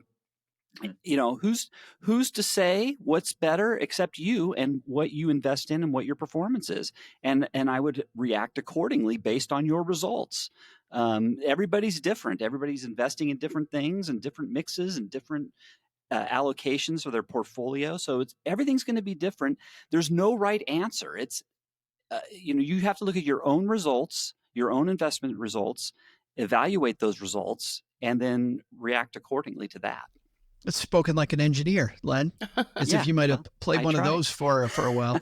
you know, who's to say what's better except you and what you invest in and what your performance is, and I would react accordingly based on your results. Everybody's different. Everybody's investing in different things and different mixes and different allocations for their portfolio. So everything's going to be different. There's no right answer. It's you have to look at your own results, your own investment results, evaluate those results, and then react accordingly to that. It's spoken like an engineer, Len, as if you might have played one of those for a while.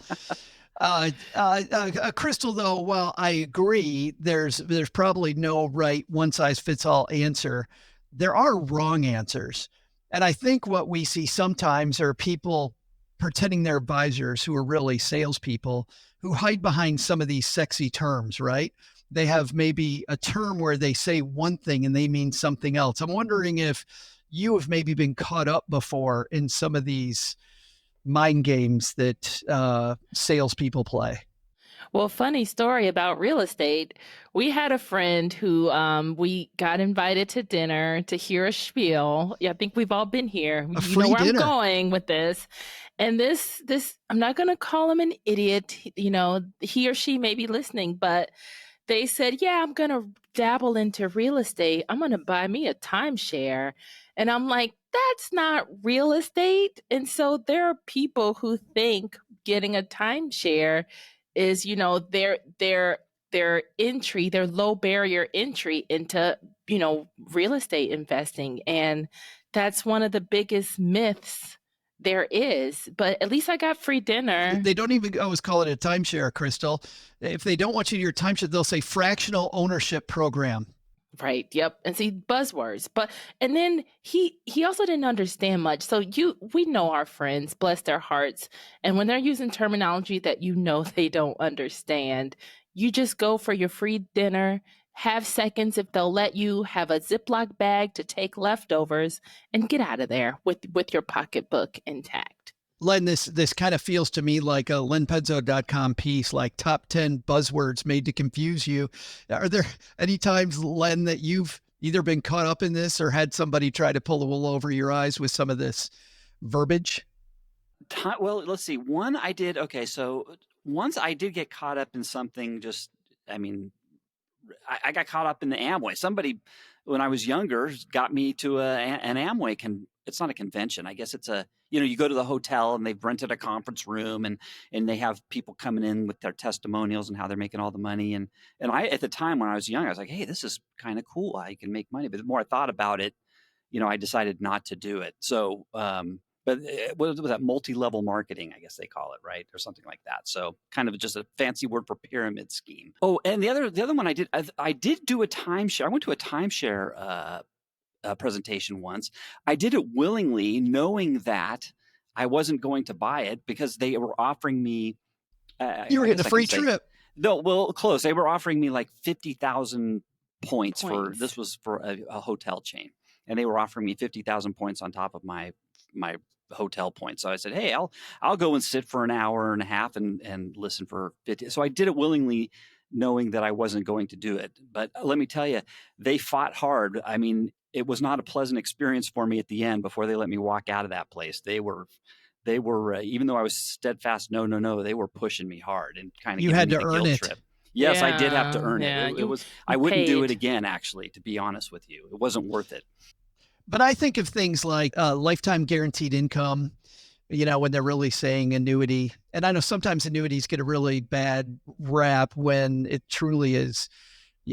Crystal, though, while I agree, there's probably no right one-size-fits-all answer. There are wrong answers. And I think what we see sometimes are people pretending they're advisors who are really salespeople who hide behind some of these sexy terms, right? They have maybe a term where they say one thing and they mean something else. I'm wondering if you have maybe been caught up before in some of these mind games that salespeople play. Well, funny story about real estate. We had a friend who we got invited to dinner to hear a spiel. Yeah, I think we've all been here. A you free know where dinner. I'm going with this. And this, I'm not going to call him an idiot. You know, he or she may be listening, but they said, yeah, I'm going to dabble into real estate. I'm going to buy me a timeshare. And I'm like, that's not real estate. And so there are people who think getting a timeshare is, you know, their entry, their low barrier entry into, you know, real estate investing. And that's one of the biggest myths there is. But at least I got free dinner. They don't even always call it a timeshare, Crystal. If they don't want you to your timeshare, they'll say fractional ownership program. Right. Yep. And see, buzzwords. And then he also didn't understand much. So we know our friends, bless their hearts. And when they're using terminology that you know they don't understand, you just go for your free dinner, have seconds if they'll let you, have a Ziploc bag to take leftovers, and get out of there with your pocketbook intact. Len, this kind of feels to me like a lenpenzo.com piece, like top 10 buzzwords made to confuse you. Are there any times, Len, that you've Either been caught up in this or had somebody try to pull the wool over your eyes with some of this verbiage? Well, let's see. One I did. Okay, so once I did get caught up in something. I mean, I got caught up in the Amway. Somebody, when I was younger, got me to an Amway. It's not a convention. I guess it's you go to the hotel and they've rented a conference room and they have people coming in with their testimonials and how they're making all the money. And I, at the time when I was young, I was like, hey, this is kind of cool. I can make money. But the more I thought about it, I decided not to do it. So, but what was that, multi-level marketing, I guess they call it, right? Or something like that. So kind of just a fancy word for pyramid scheme. Oh, and the other one I did do a timeshare. I went to a timeshare presentation once. I did it willingly, knowing that I wasn't going to buy it because they were offering me. You were getting a free trip. No, well, close. They were offering me like 50,000 points for this was for a hotel chain, and they were offering me 50,000 points on top of my hotel points. So I said, hey, I'll go and sit for an hour and a half and listen for 50. So I did it willingly, knowing that I wasn't going to do it. But let me tell you, they fought hard. I mean, it was not a pleasant experience for me at the end before they let me walk out of that place. They were even though I was steadfast, no, they were pushing me hard and kind of you had to earn it. Trip. Yes, Yeah, I did have to earn yeah, it. It was. I wouldn't do it again. Actually, to be honest with you, it wasn't worth it. But I think of things like lifetime guaranteed income, when they're really saying annuity. And I know sometimes annuities get a really bad rap when it truly is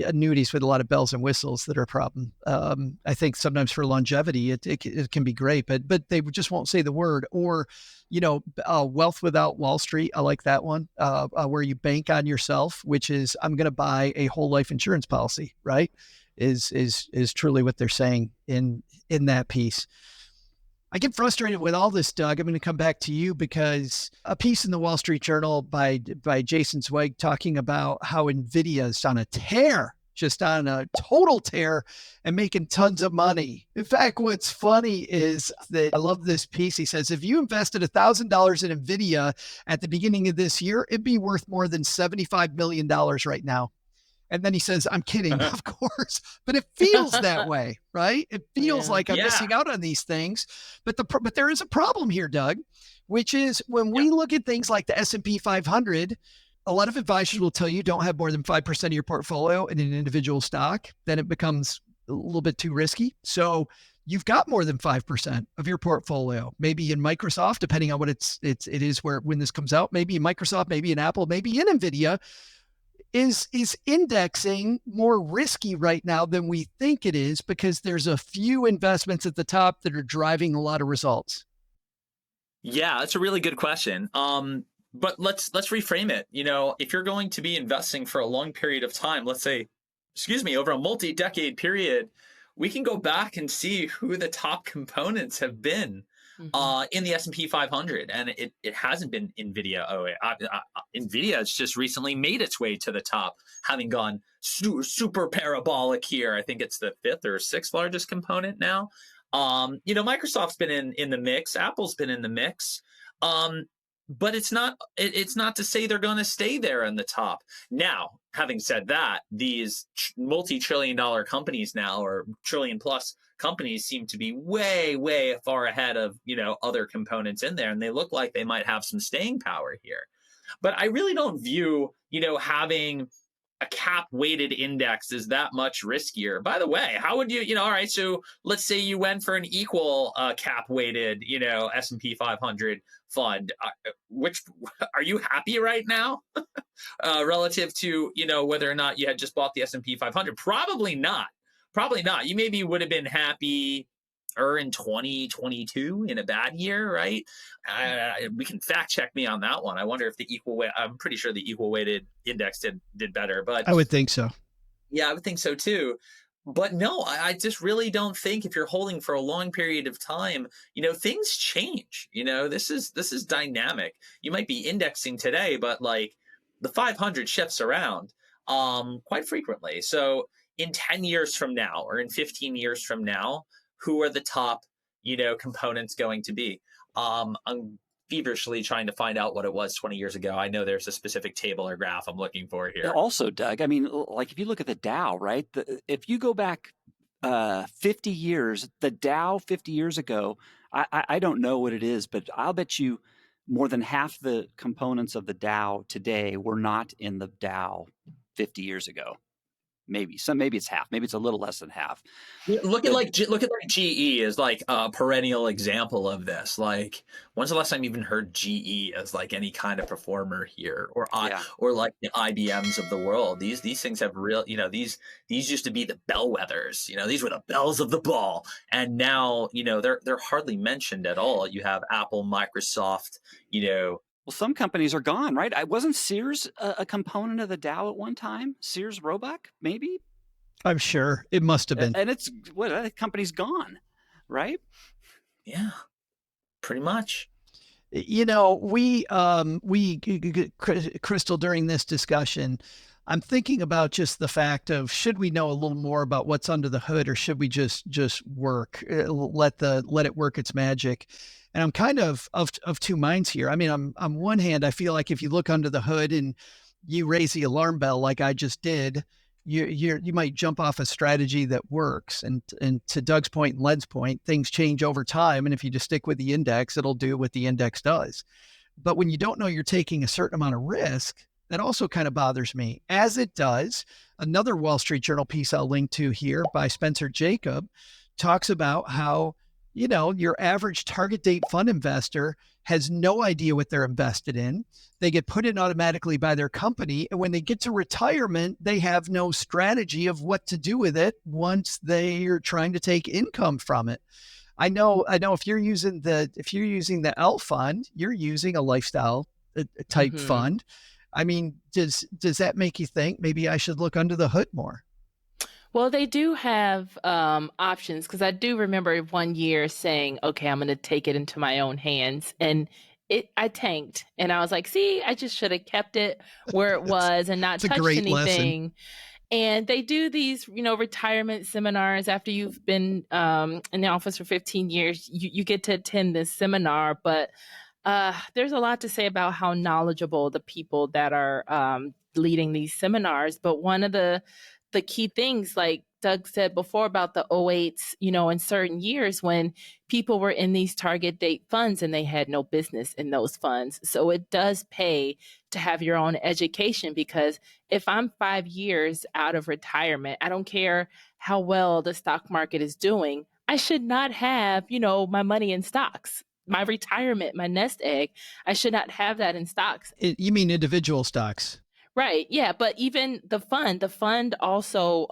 annuities with a lot of bells and whistles that are a problem. I think sometimes for longevity, it can be great, but they just won't say the word. Or, wealth without Wall Street. I like that one, where you bank on yourself, which is, I'm going to buy a whole life insurance policy, right? Is truly what they're saying in that piece. I get frustrated with all this, Doug. I'm going to come back to you because a piece in the Wall Street Journal by Jason Zweig talking about how NVIDIA is on a tear, just on a total tear and making tons of money. In fact, what's funny is that I love this piece. He says, if you invested $1,000 in NVIDIA at the beginning of this year, it'd be worth more than $75 million right now. And then he says, I'm kidding, of course, but it feels that way, right? It feels like I'm missing out on these things. But there is a problem here, Doug, which is when we look at things like the S&P 500, a lot of advisors will tell you don't have more than 5% of your portfolio in an individual stock. Then it becomes a little bit too risky. So you've got more than 5% of your portfolio, maybe in Microsoft, depending on what it is when this comes out, maybe in Microsoft, maybe in Apple, maybe in NVIDIA. Is indexing more risky right now than we think it is because there's a few investments at the top that are driving a lot of results? Yeah, that's a really good question. But let's reframe it. If you're going to be investing for a long period of time, let's say, over a multi-decade period, we can go back and see who the top components have been in the S&P 500, and it hasn't been NVIDIA. NVIDIA has just recently made its way to the top, having gone super parabolic here. I think it's the 5th or 6th largest component now. Microsoft's been in the mix. Apple's been in the mix. But it's not to say they're going to stay there in the top. Now, having said that, these multi-trillion-dollar companies now, or trillion-plus companies, seem to be way, way far ahead of other components in there, and they look like they might have some staying power here. But I really don't view having a cap-weighted index is that much riskier. By the way, how would you, all right, so let's say you went for an equal cap-weighted, S&P 500 fund. Which, are you happy right now relative to, whether or not you had just bought the S&P 500? Probably not. You maybe would have been happy in 2022 in a bad year, right? We can fact check me on that one. I wonder if the equal weight, I'm pretty sure the equal weighted index did better, but I would think so. Yeah, I would think so too. But no, I just really don't think if you're holding for a long period of time, things change. This is dynamic. You might be indexing today, but like the 500 shifts around quite frequently. So in 10 years from now or in 15 years from now, who are the top, components going to be? I'm feverishly trying to find out what it was 20 years ago. I know there's a specific table or graph I'm looking for here. Also, Doug, I mean, like if you look at the Dow, right? If you go back 50 years, the Dow 50 years ago, I don't know what it is, but I'll bet you more than half the components of the Dow today were not in the Dow 50 years ago. Maybe it's half. Maybe it's a little less than half. Look at like GE as like a perennial example of this. Like, when's the last time you even heard GE as like any kind of performer here, or or like the IBMs of the world? These things have real, these used to be the bellwethers. These were the bells of the ball, and now they're hardly mentioned at all. You have Apple, Microsoft, Well, some companies are gone, right? Wasn't Sears a component of the Dow at one time? Sears Roebuck, maybe? I'm sure it must have been. And it's the company's gone, right? Yeah, pretty much. Crystal, during this discussion, I'm thinking about just the fact of, should we know a little more about what's under the hood, or should we just work, let it work its magic? And I'm kind of two minds here. I mean, on one hand, I feel like if you look under the hood and you raise the alarm bell like I just did, you might jump off a strategy that works. And to Doug's point and Len's point, things change over time. And if you just stick with the index, it'll do what the index does. But when you don't know you're taking a certain amount of risk, that also kind of bothers me, as it does another Wall Street Journal piece I'll link to here by Spencer Jacob talks about how, your average target date fund investor has no idea what they're invested in. They get put in automatically by their company. And when they get to retirement, they have no strategy of what to do with it once they are trying to take income from it. I know if you're using the L fund, you're using a lifestyle type fund. I mean, does that make you think maybe I should look under the hood more? Well, they do have options, because I do remember one year saying, okay, I'm going to take it into my own hands. And I tanked. And I was like, see, I just should have kept it where it was and not touched anything. Lesson. And they do these, retirement seminars after you've been in the office for 15 years. You get to attend this seminar, but there's a lot to say about how knowledgeable the people that are leading these seminars. But one of the key things, like Doug said before about the 08s, in certain years when people were in these target date funds and they had no business in those funds. So it does pay to have your own education, because if I'm 5 years out of retirement, I don't care how well the stock market is doing, I should not have, my money in stocks. My retirement, my nest egg, I should not have that in stocks. You mean individual stocks? Right. Yeah. But even the fund also,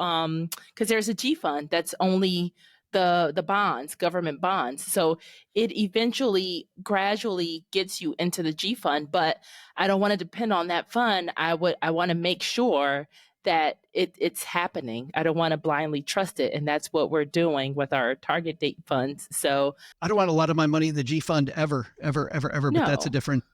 because there's a G fund that's only the bonds, government bonds. So it eventually gradually gets you into the G fund, but I don't want to depend on that fund. I want to make sure that it's happening. I don't want to blindly trust it. And that's what we're doing with our target date funds. So I don't want a lot of my money in the G fund ever. No. But that's a different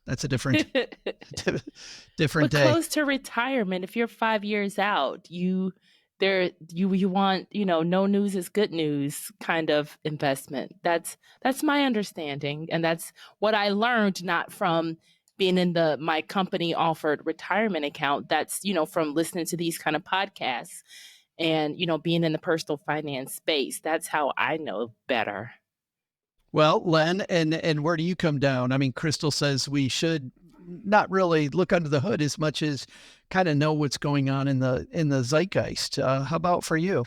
different day. Close to retirement, if you're 5 years out, you want, no news is good news kind of investment. That's my understanding. And that's what I learned, not from being in my company offered retirement account. That's, from listening to these kind of podcasts and, being in the personal finance space. That's how I know better. Well, Len, and where do you come down? I mean, Crystal says we should not really look under the hood as much as kind of know what's going on in the zeitgeist. How about for you?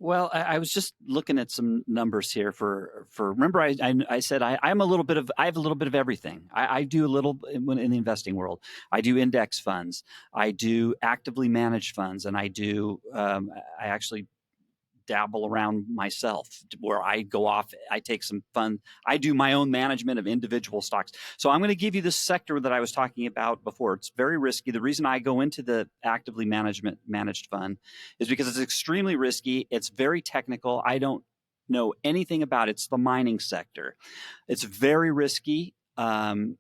Well, I was just looking at some numbers here for remember I said I have a little bit of everything. I do a little in the investing world. I do index funds. I do actively managed funds, and I actually dabble around myself, where I go off, I take some fun. I do my own management of individual stocks. So I'm going to give you this sector that I was talking about before. It's very risky. The reason I go into the actively managed fund is because it's extremely risky. It's very technical. I don't know anything about it. It's the mining sector. It's very risky. And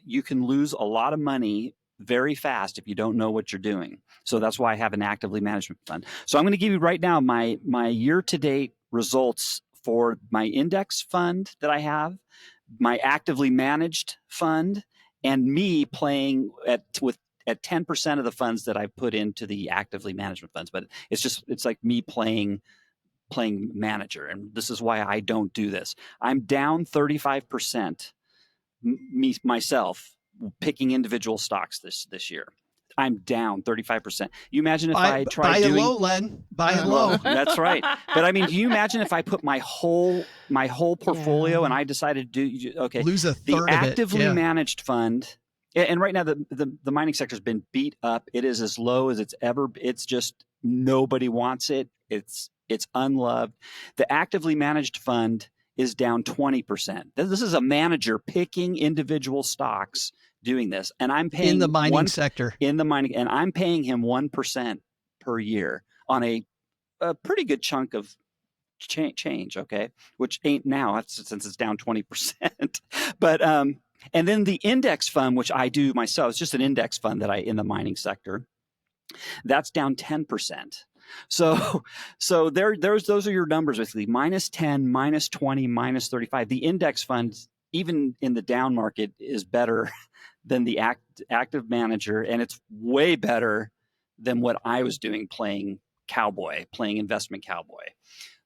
you can lose a lot of money very fast if you don't know what you're doing. So that's why I have an actively management fund. So I'm going to give you right now my year-to-date results for my index fund that I have, my actively managed fund, and me playing with at 10% of the funds that I put into the actively management funds, but it's like me playing manager. And this is why I don't do this. I'm down 35%, myself, picking individual stocks this year. I'm down 35%. You imagine if I tried buy doing it low, Len. Buy it low. That's right. But I mean, can you imagine if I put my whole portfolio and I decided to do lose a the third actively of it. managed fund, and right now the mining sector has been beat up. It is as low as it's ever. It's just nobody wants it. It's unloved. The actively managed fund is down 20%. This is a manager picking individual stocks doing this, and I'm paying in the mining sector, and I'm paying him 1% per year on a pretty good chunk of change, okay, which ain't now since it's down 20%. But and then the index fund, which I do myself, it's just an index fund that in the mining sector, that's down 10%. So those are your numbers, basically -10, -20, -35. The index fund, even in the down market, is better than the active manager, and it's way better than what I was doing playing investment cowboy.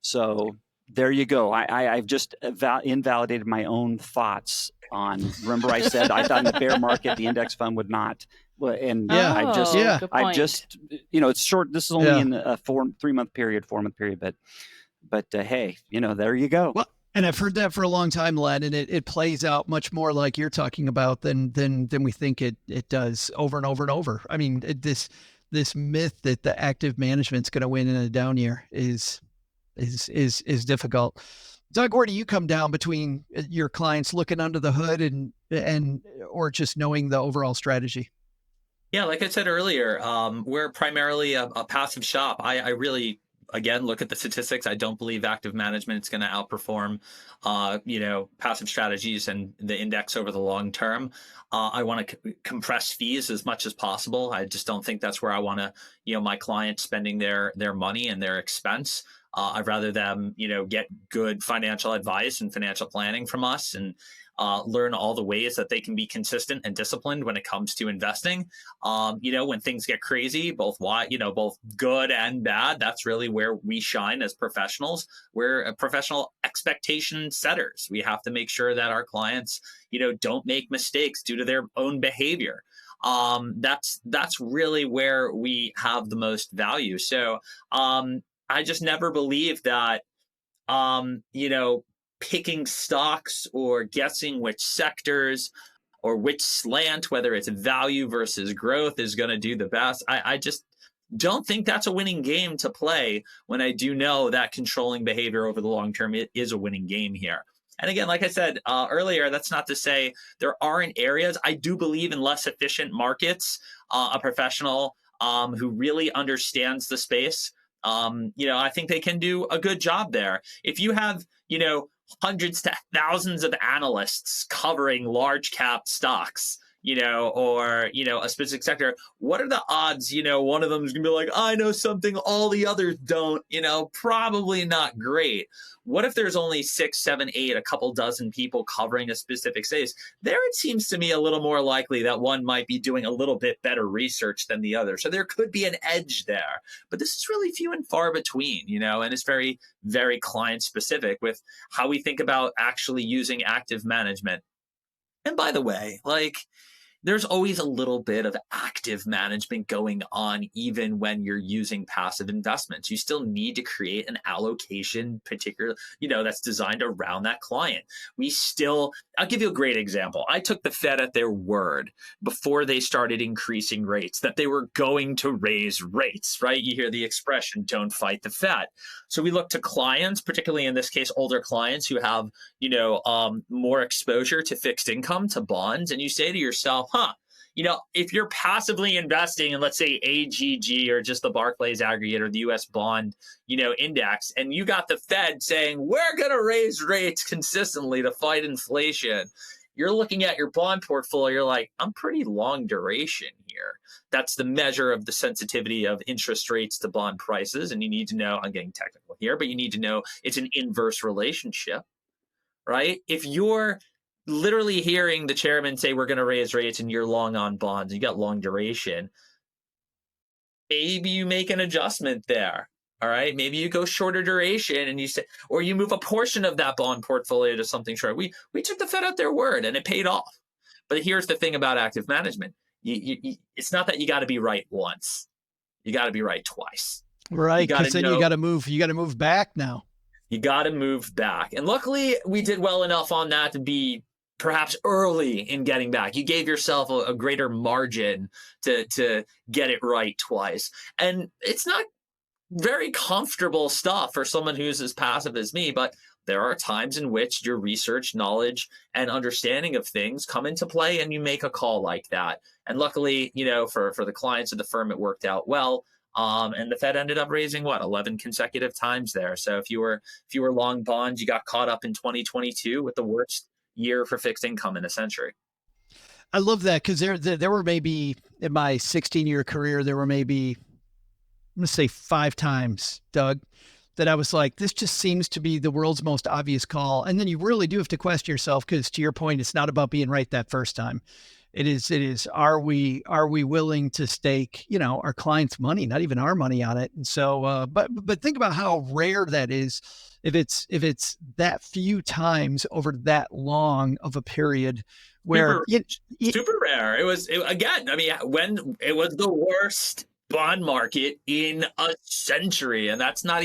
So there you go. I've just invalidated my own thoughts on. Remember, I said I thought in the bear market the index fund would not. And I've just it's short. This is only in a 3-month period, 4-month period, but hey, there you go. Well, and I've heard that for a long time, Len, and it plays out much more like you're talking about than we think it does over and over and over. I mean, this myth that the active management's going to win in a down year is difficult. Doug, where do you come down between your clients looking under the hood and or just knowing the overall strategy? Yeah, like I said earlier, we're primarily a passive shop. I really, again, look at the statistics. I don't believe active management is going to outperform, passive strategies and the index over the long term. I want to compress fees as much as possible. I just don't think that's where I want to, my clients spending their money and their expense. I'd rather them, get good financial advice and financial planning from us and learn all the ways that they can be consistent and disciplined when it comes to investing. When things get crazy, both good and bad, that's really where we shine as professionals. We're professional expectation setters. We have to make sure that our clients, don't make mistakes due to their own behavior. That's really where we have the most value. So I just never believed that, picking stocks or guessing which sectors or which slant, whether it's value versus growth, is going to do the best. I just don't think that's a winning game to play when I do know that controlling behavior over the long term is a winning game here. And again, like I said earlier, that's not to say there aren't areas. I do believe in less efficient markets, a professional who really understands the space. I think they can do a good job there. If you have, hundreds to thousands of analysts covering large cap stocks, or, a specific sector, what are the odds, one of them is going to be like, I know something all the others don't, probably not great. What if there's only 6, 7, 8, a couple dozen people covering a specific space? There it seems to me a little more likely that one might be doing a little bit better research than the other. So there could be an edge there. But this is really few and far between, and it's very, very client specific with how we think about actually using active management. And by the way, there's always a little bit of active management going on, even when you're using passive investments. You still need to create an allocation, particularly, that's designed around that client. I'll give you a great example. I took the Fed at their word before they started increasing rates, that they were going to raise rates, right? You hear the expression, don't fight the Fed. So we look to clients, particularly in this case, older clients who have, more exposure to fixed income, to bonds. And you say to yourself, if you're passively investing in, let's say, AGG or just the Barclays aggregate or the US bond, index, and you got the Fed saying, we're going to raise rates consistently to fight inflation, you're looking at your bond portfolio, you're like, I'm pretty long duration here. That's the measure of the sensitivity of interest rates to bond prices. And you need to know, I'm getting technical here, but you need to know it's an inverse relationship, right? If you're literally hearing the chairman say we're going to raise rates and you're long on bonds, you got long duration, maybe you make an adjustment there. All right. Maybe you go shorter duration and you say, or you move a portion of that bond portfolio to something short. We took the Fed at their word and it paid off. But here's the thing about active management. It's not that you got to be right once. You got to be right twice. Right. Because then you got to move back now. You got to move back. And luckily we did well enough on that to be perhaps early in getting back. You gave yourself a greater margin to get it right twice. And it's not very comfortable stuff for someone who's as passive as me, but there are times in which your research, knowledge, and understanding of things come into play and you make a call like that. And luckily, for the clients of the firm, it worked out well. And the Fed ended up raising 11 consecutive times there. So if you were long bonds, you got caught up in 2022 with the worst year for fixed income in a century. I love that, because there were maybe, in my 16-year career, there were maybe, I'm going to say 5 times, Doug, that I was like, this just seems to be the world's most obvious call. And then you really do have to question yourself, because to your point, it's not about being right that first time. It is, are we willing to stake, our clients' money, not even our money on it? And so, but think about how rare that is. If it's that few times over that long of a period where super rare. It was again, I mean, when it was the worst bond market in a century, and that's not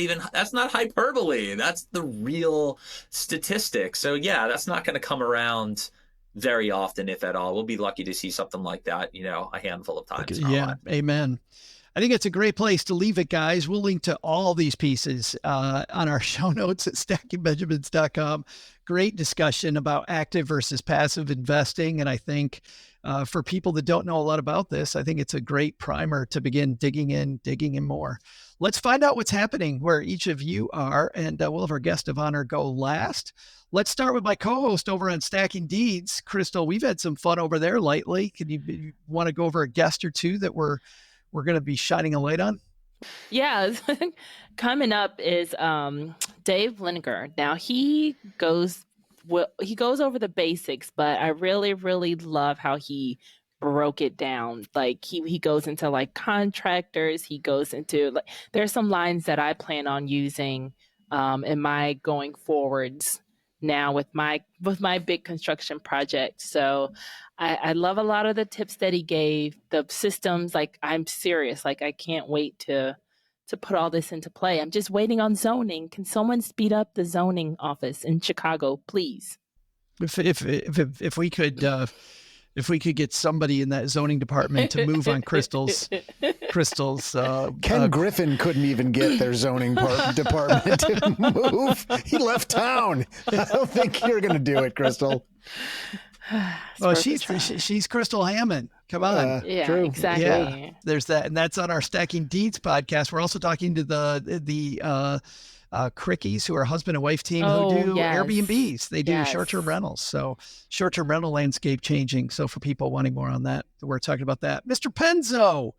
hyperbole. That's the real statistic. So yeah, that's not going to come around very often, if at all. We'll be lucky to see something like that, a handful of times. Yeah, amen. I think it's a great place to leave it, guys. We'll link to all these pieces on our show notes at stackingbenjamins.com. Great discussion about active versus passive investing. And I think for people that don't know a lot about this, I think it's a great primer to begin digging in more. Let's find out what's happening where each of you are, and we'll have our guest of honor go last. Let's start with my co-host over on Stacking Deeds. Crystal, we've had some fun over there lately. Can you want to go over a guest or two that we're going to be shining a light on? Yeah, coming up is Dave Liniger. Now he goes over the basics, but I really, really love how he broke it down. Like he goes into like contractors. He goes into there's some lines that I plan on using in my going forwards now with my big construction project. So I love a lot of the tips that he gave, the systems. Like I'm serious, like I can't wait to put all this into play. I'm just waiting on zoning. Can someone speed up the zoning office in Chicago, please? If we could get somebody in that zoning department to move on Crystal's Ken Griffin couldn't even get their zoning department to move. He left town. I don't think you're going to do it, Crystal. Well, she's Crystal Hammond. Come on. Yeah, true. Exactly. Yeah, there's that. And that's on our Stacking Deeds podcast. We're also talking to the Crickies, who are a husband and wife team who do Airbnbs. They do short-term rentals. So short-term rental landscape changing. So for people wanting more on that, we're talking about that. Mr. Penzo,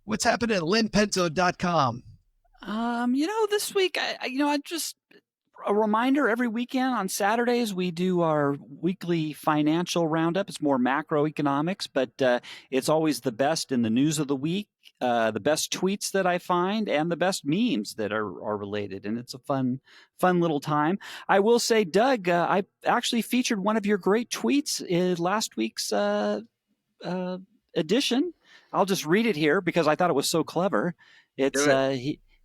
what's happening at lenpenzo.com? This week, I just a reminder, every weekend on Saturdays, we do our weekly financial roundup. It's more macroeconomics, but it's always the best in the news of the week, the best tweets that I find, and the best memes that are related. And it's a fun little time. I will say, Doug, I actually featured one of your great tweets in last week's edition. I'll just read it here because I thought it was so clever. It's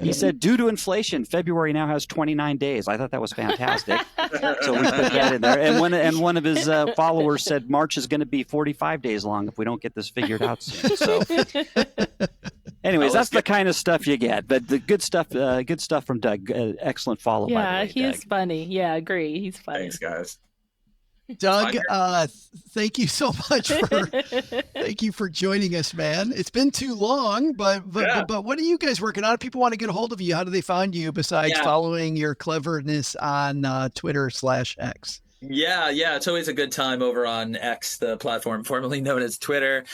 He said, due to inflation, February now has 29 days. I thought that was fantastic. So we put that in there. And one of his followers said March is going to be 45 days long if we don't get this figured out soon. So anyways, that's the kind of stuff you get. But the good stuff from Doug. Excellent follow, by the way, Yeah, he is Doug. funny. Yeah, I agree. He's funny. Thanks, guys. Doug, thank you so much for joining us, man. It's been too long, but what are you guys working on? If people want to get a hold of you, how do they find you besides following your cleverness on Twitter /X? Yeah, it's always a good time over on X, the platform formerly known as Twitter.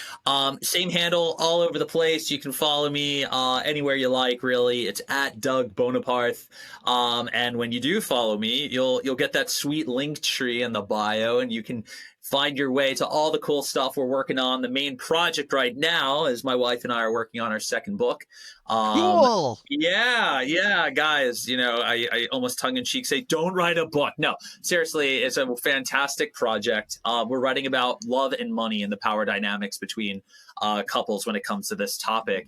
Same handle all over the place. You can follow me anywhere you like, really. It's at Doug Boneparth. And when you do follow me, you'll get that sweet link tree in the bio, and you can find your way to all the cool stuff we're working on. The main project right now is my wife and I are working on our second book. Cool. Yeah, guys. I almost tongue in cheek say, don't write a book. No, seriously, it's a fantastic project. We're writing about love and money and the power dynamics between couples when it comes to this topic.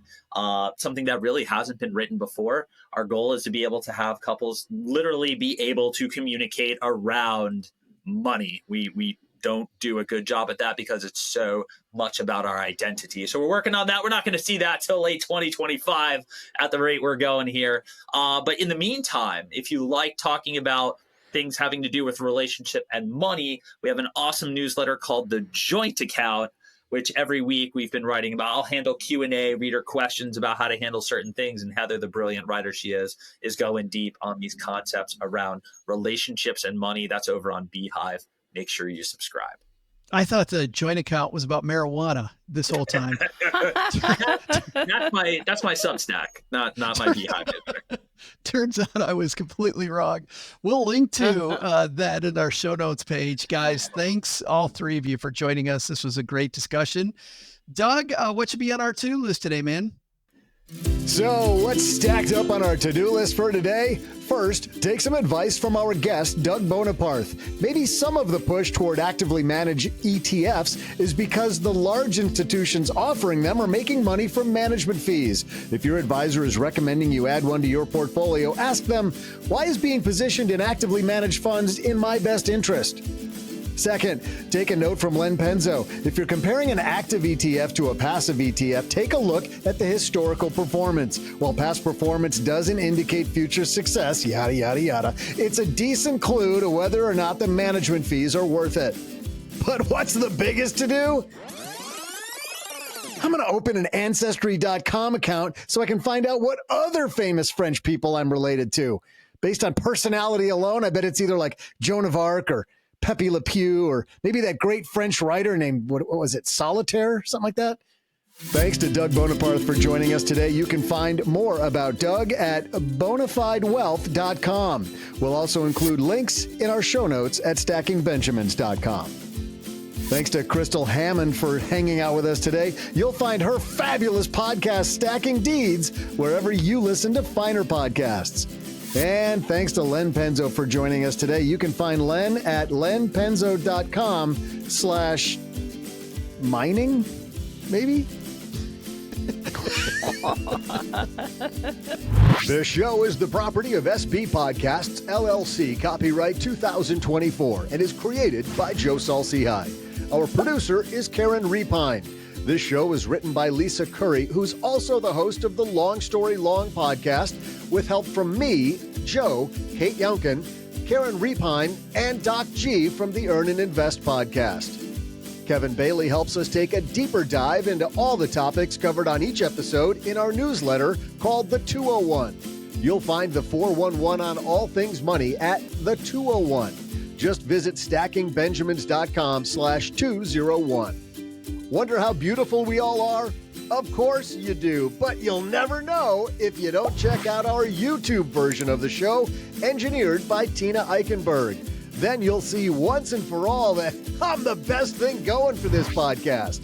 Something that really hasn't been written before. Our goal is to be able to have couples literally be able to communicate around money. We don't do a good job at that because it's so much about our identity. So we're working on that. We're not going to see that till late 2025 at the rate we're going here. But in the meantime, if you like talking about things having to do with relationship and money, we have an awesome newsletter called The Joint Account, which every week we've been writing about. I'll handle Q&A, reader questions about how to handle certain things. And Heather, the brilliant writer she is going deep on these concepts around relationships and money. That's over on Beehive. Make sure you subscribe. I thought the joint account was about marijuana this whole time. That's my Substack, not my Beehive. Turns out I was completely wrong. We'll link to that in our show notes page. Guys, thanks all three of you for joining us. This was a great discussion. Doug, what should be on our to-do list today, man? So, what's stacked up on our to-do list for today? First, take some advice from our guest, Doug Boneparth. Maybe some of the push toward actively managed ETFs is because the large institutions offering them are making money from management fees. If your advisor is recommending you add one to your portfolio, ask them, why is being positioned in actively managed funds in my best interest? Second, take a note from Len Penzo. If you're comparing an active ETF to a passive ETF, take a look at the historical performance. While past performance doesn't indicate future success, yada, yada, yada, it's a decent clue to whether or not the management fees are worth it. But what's the biggest to do? I'm going to open an Ancestry.com account so I can find out what other famous French people I'm related to. Based on personality alone, I bet it's either like Joan of Arc or Pepe Le Pew, or maybe that great French writer named, what was it, Solitaire, something like that? Thanks to Doug Boneparth for joining us today. You can find more about Doug at bonafidewealth.com. We'll also include links in our show notes at stackingbenjamins.com. Thanks to Crystal Hammond for hanging out with us today. You'll find her fabulous podcast, Stacking Deeds, wherever you listen to finer podcasts. And thanks to Len Penzo for joining us today. You can find Len at lenpenzo.com/mining, maybe? This show is the property of SB Podcasts, LLC, copyright 2024, and is created by Joe Saul-Sehy. Our producer is Karen Repine. This show is written by Lisa Curry, who's also the host of the Long Story Long podcast, with help from me, Joe, Kate Younkin, Karen Repine, and Doc G from the Earn and Invest podcast. Kevin Bailey helps us take a deeper dive into all the topics covered on each episode in our newsletter called The 201. You'll find the 411 on all things money at The 201. Just visit stackingbenjamins.com/201. Wonder how beautiful we all are? Of course you do, but you'll never know if you don't check out our YouTube version of the show, engineered by Tina Eichenberg. Then you'll see once and for all that I'm the best thing going for this podcast.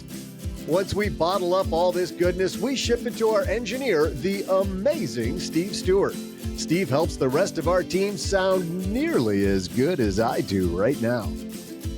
Once we bottle up all this goodness, we ship it to our engineer, the amazing Steve Stewart. Steve helps the rest of our team sound nearly as good as I do right now.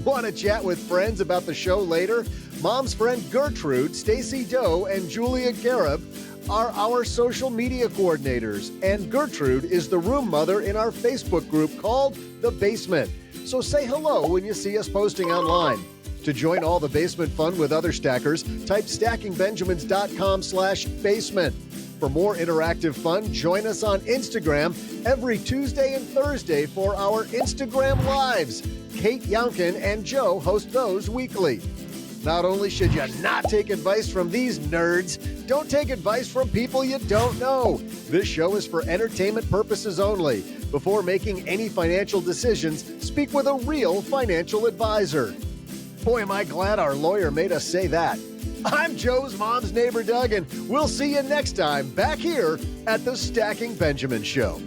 Want to chat with friends about the show later? Mom's friend Gertrude, Stacy Doe, and Julia Garib are our social media coordinators, and Gertrude is the room mother in our Facebook group called The Basement. So say hello when you see us posting online. To join all the basement fun with other stackers, type stackingbenjamins.com/basement. For more interactive fun, join us on Instagram every Tuesday and Thursday for our Instagram Lives. Kate Younkin and Joe host those weekly. Not only should you not take advice from these nerds, don't take advice from people you don't know. This show is for entertainment purposes only. Before making any financial decisions, speak with a real financial advisor. Boy, am I glad our lawyer made us say that. I'm Joe's mom's neighbor, Doug, and we'll see you next time back here at the Stacking Benjamin Show.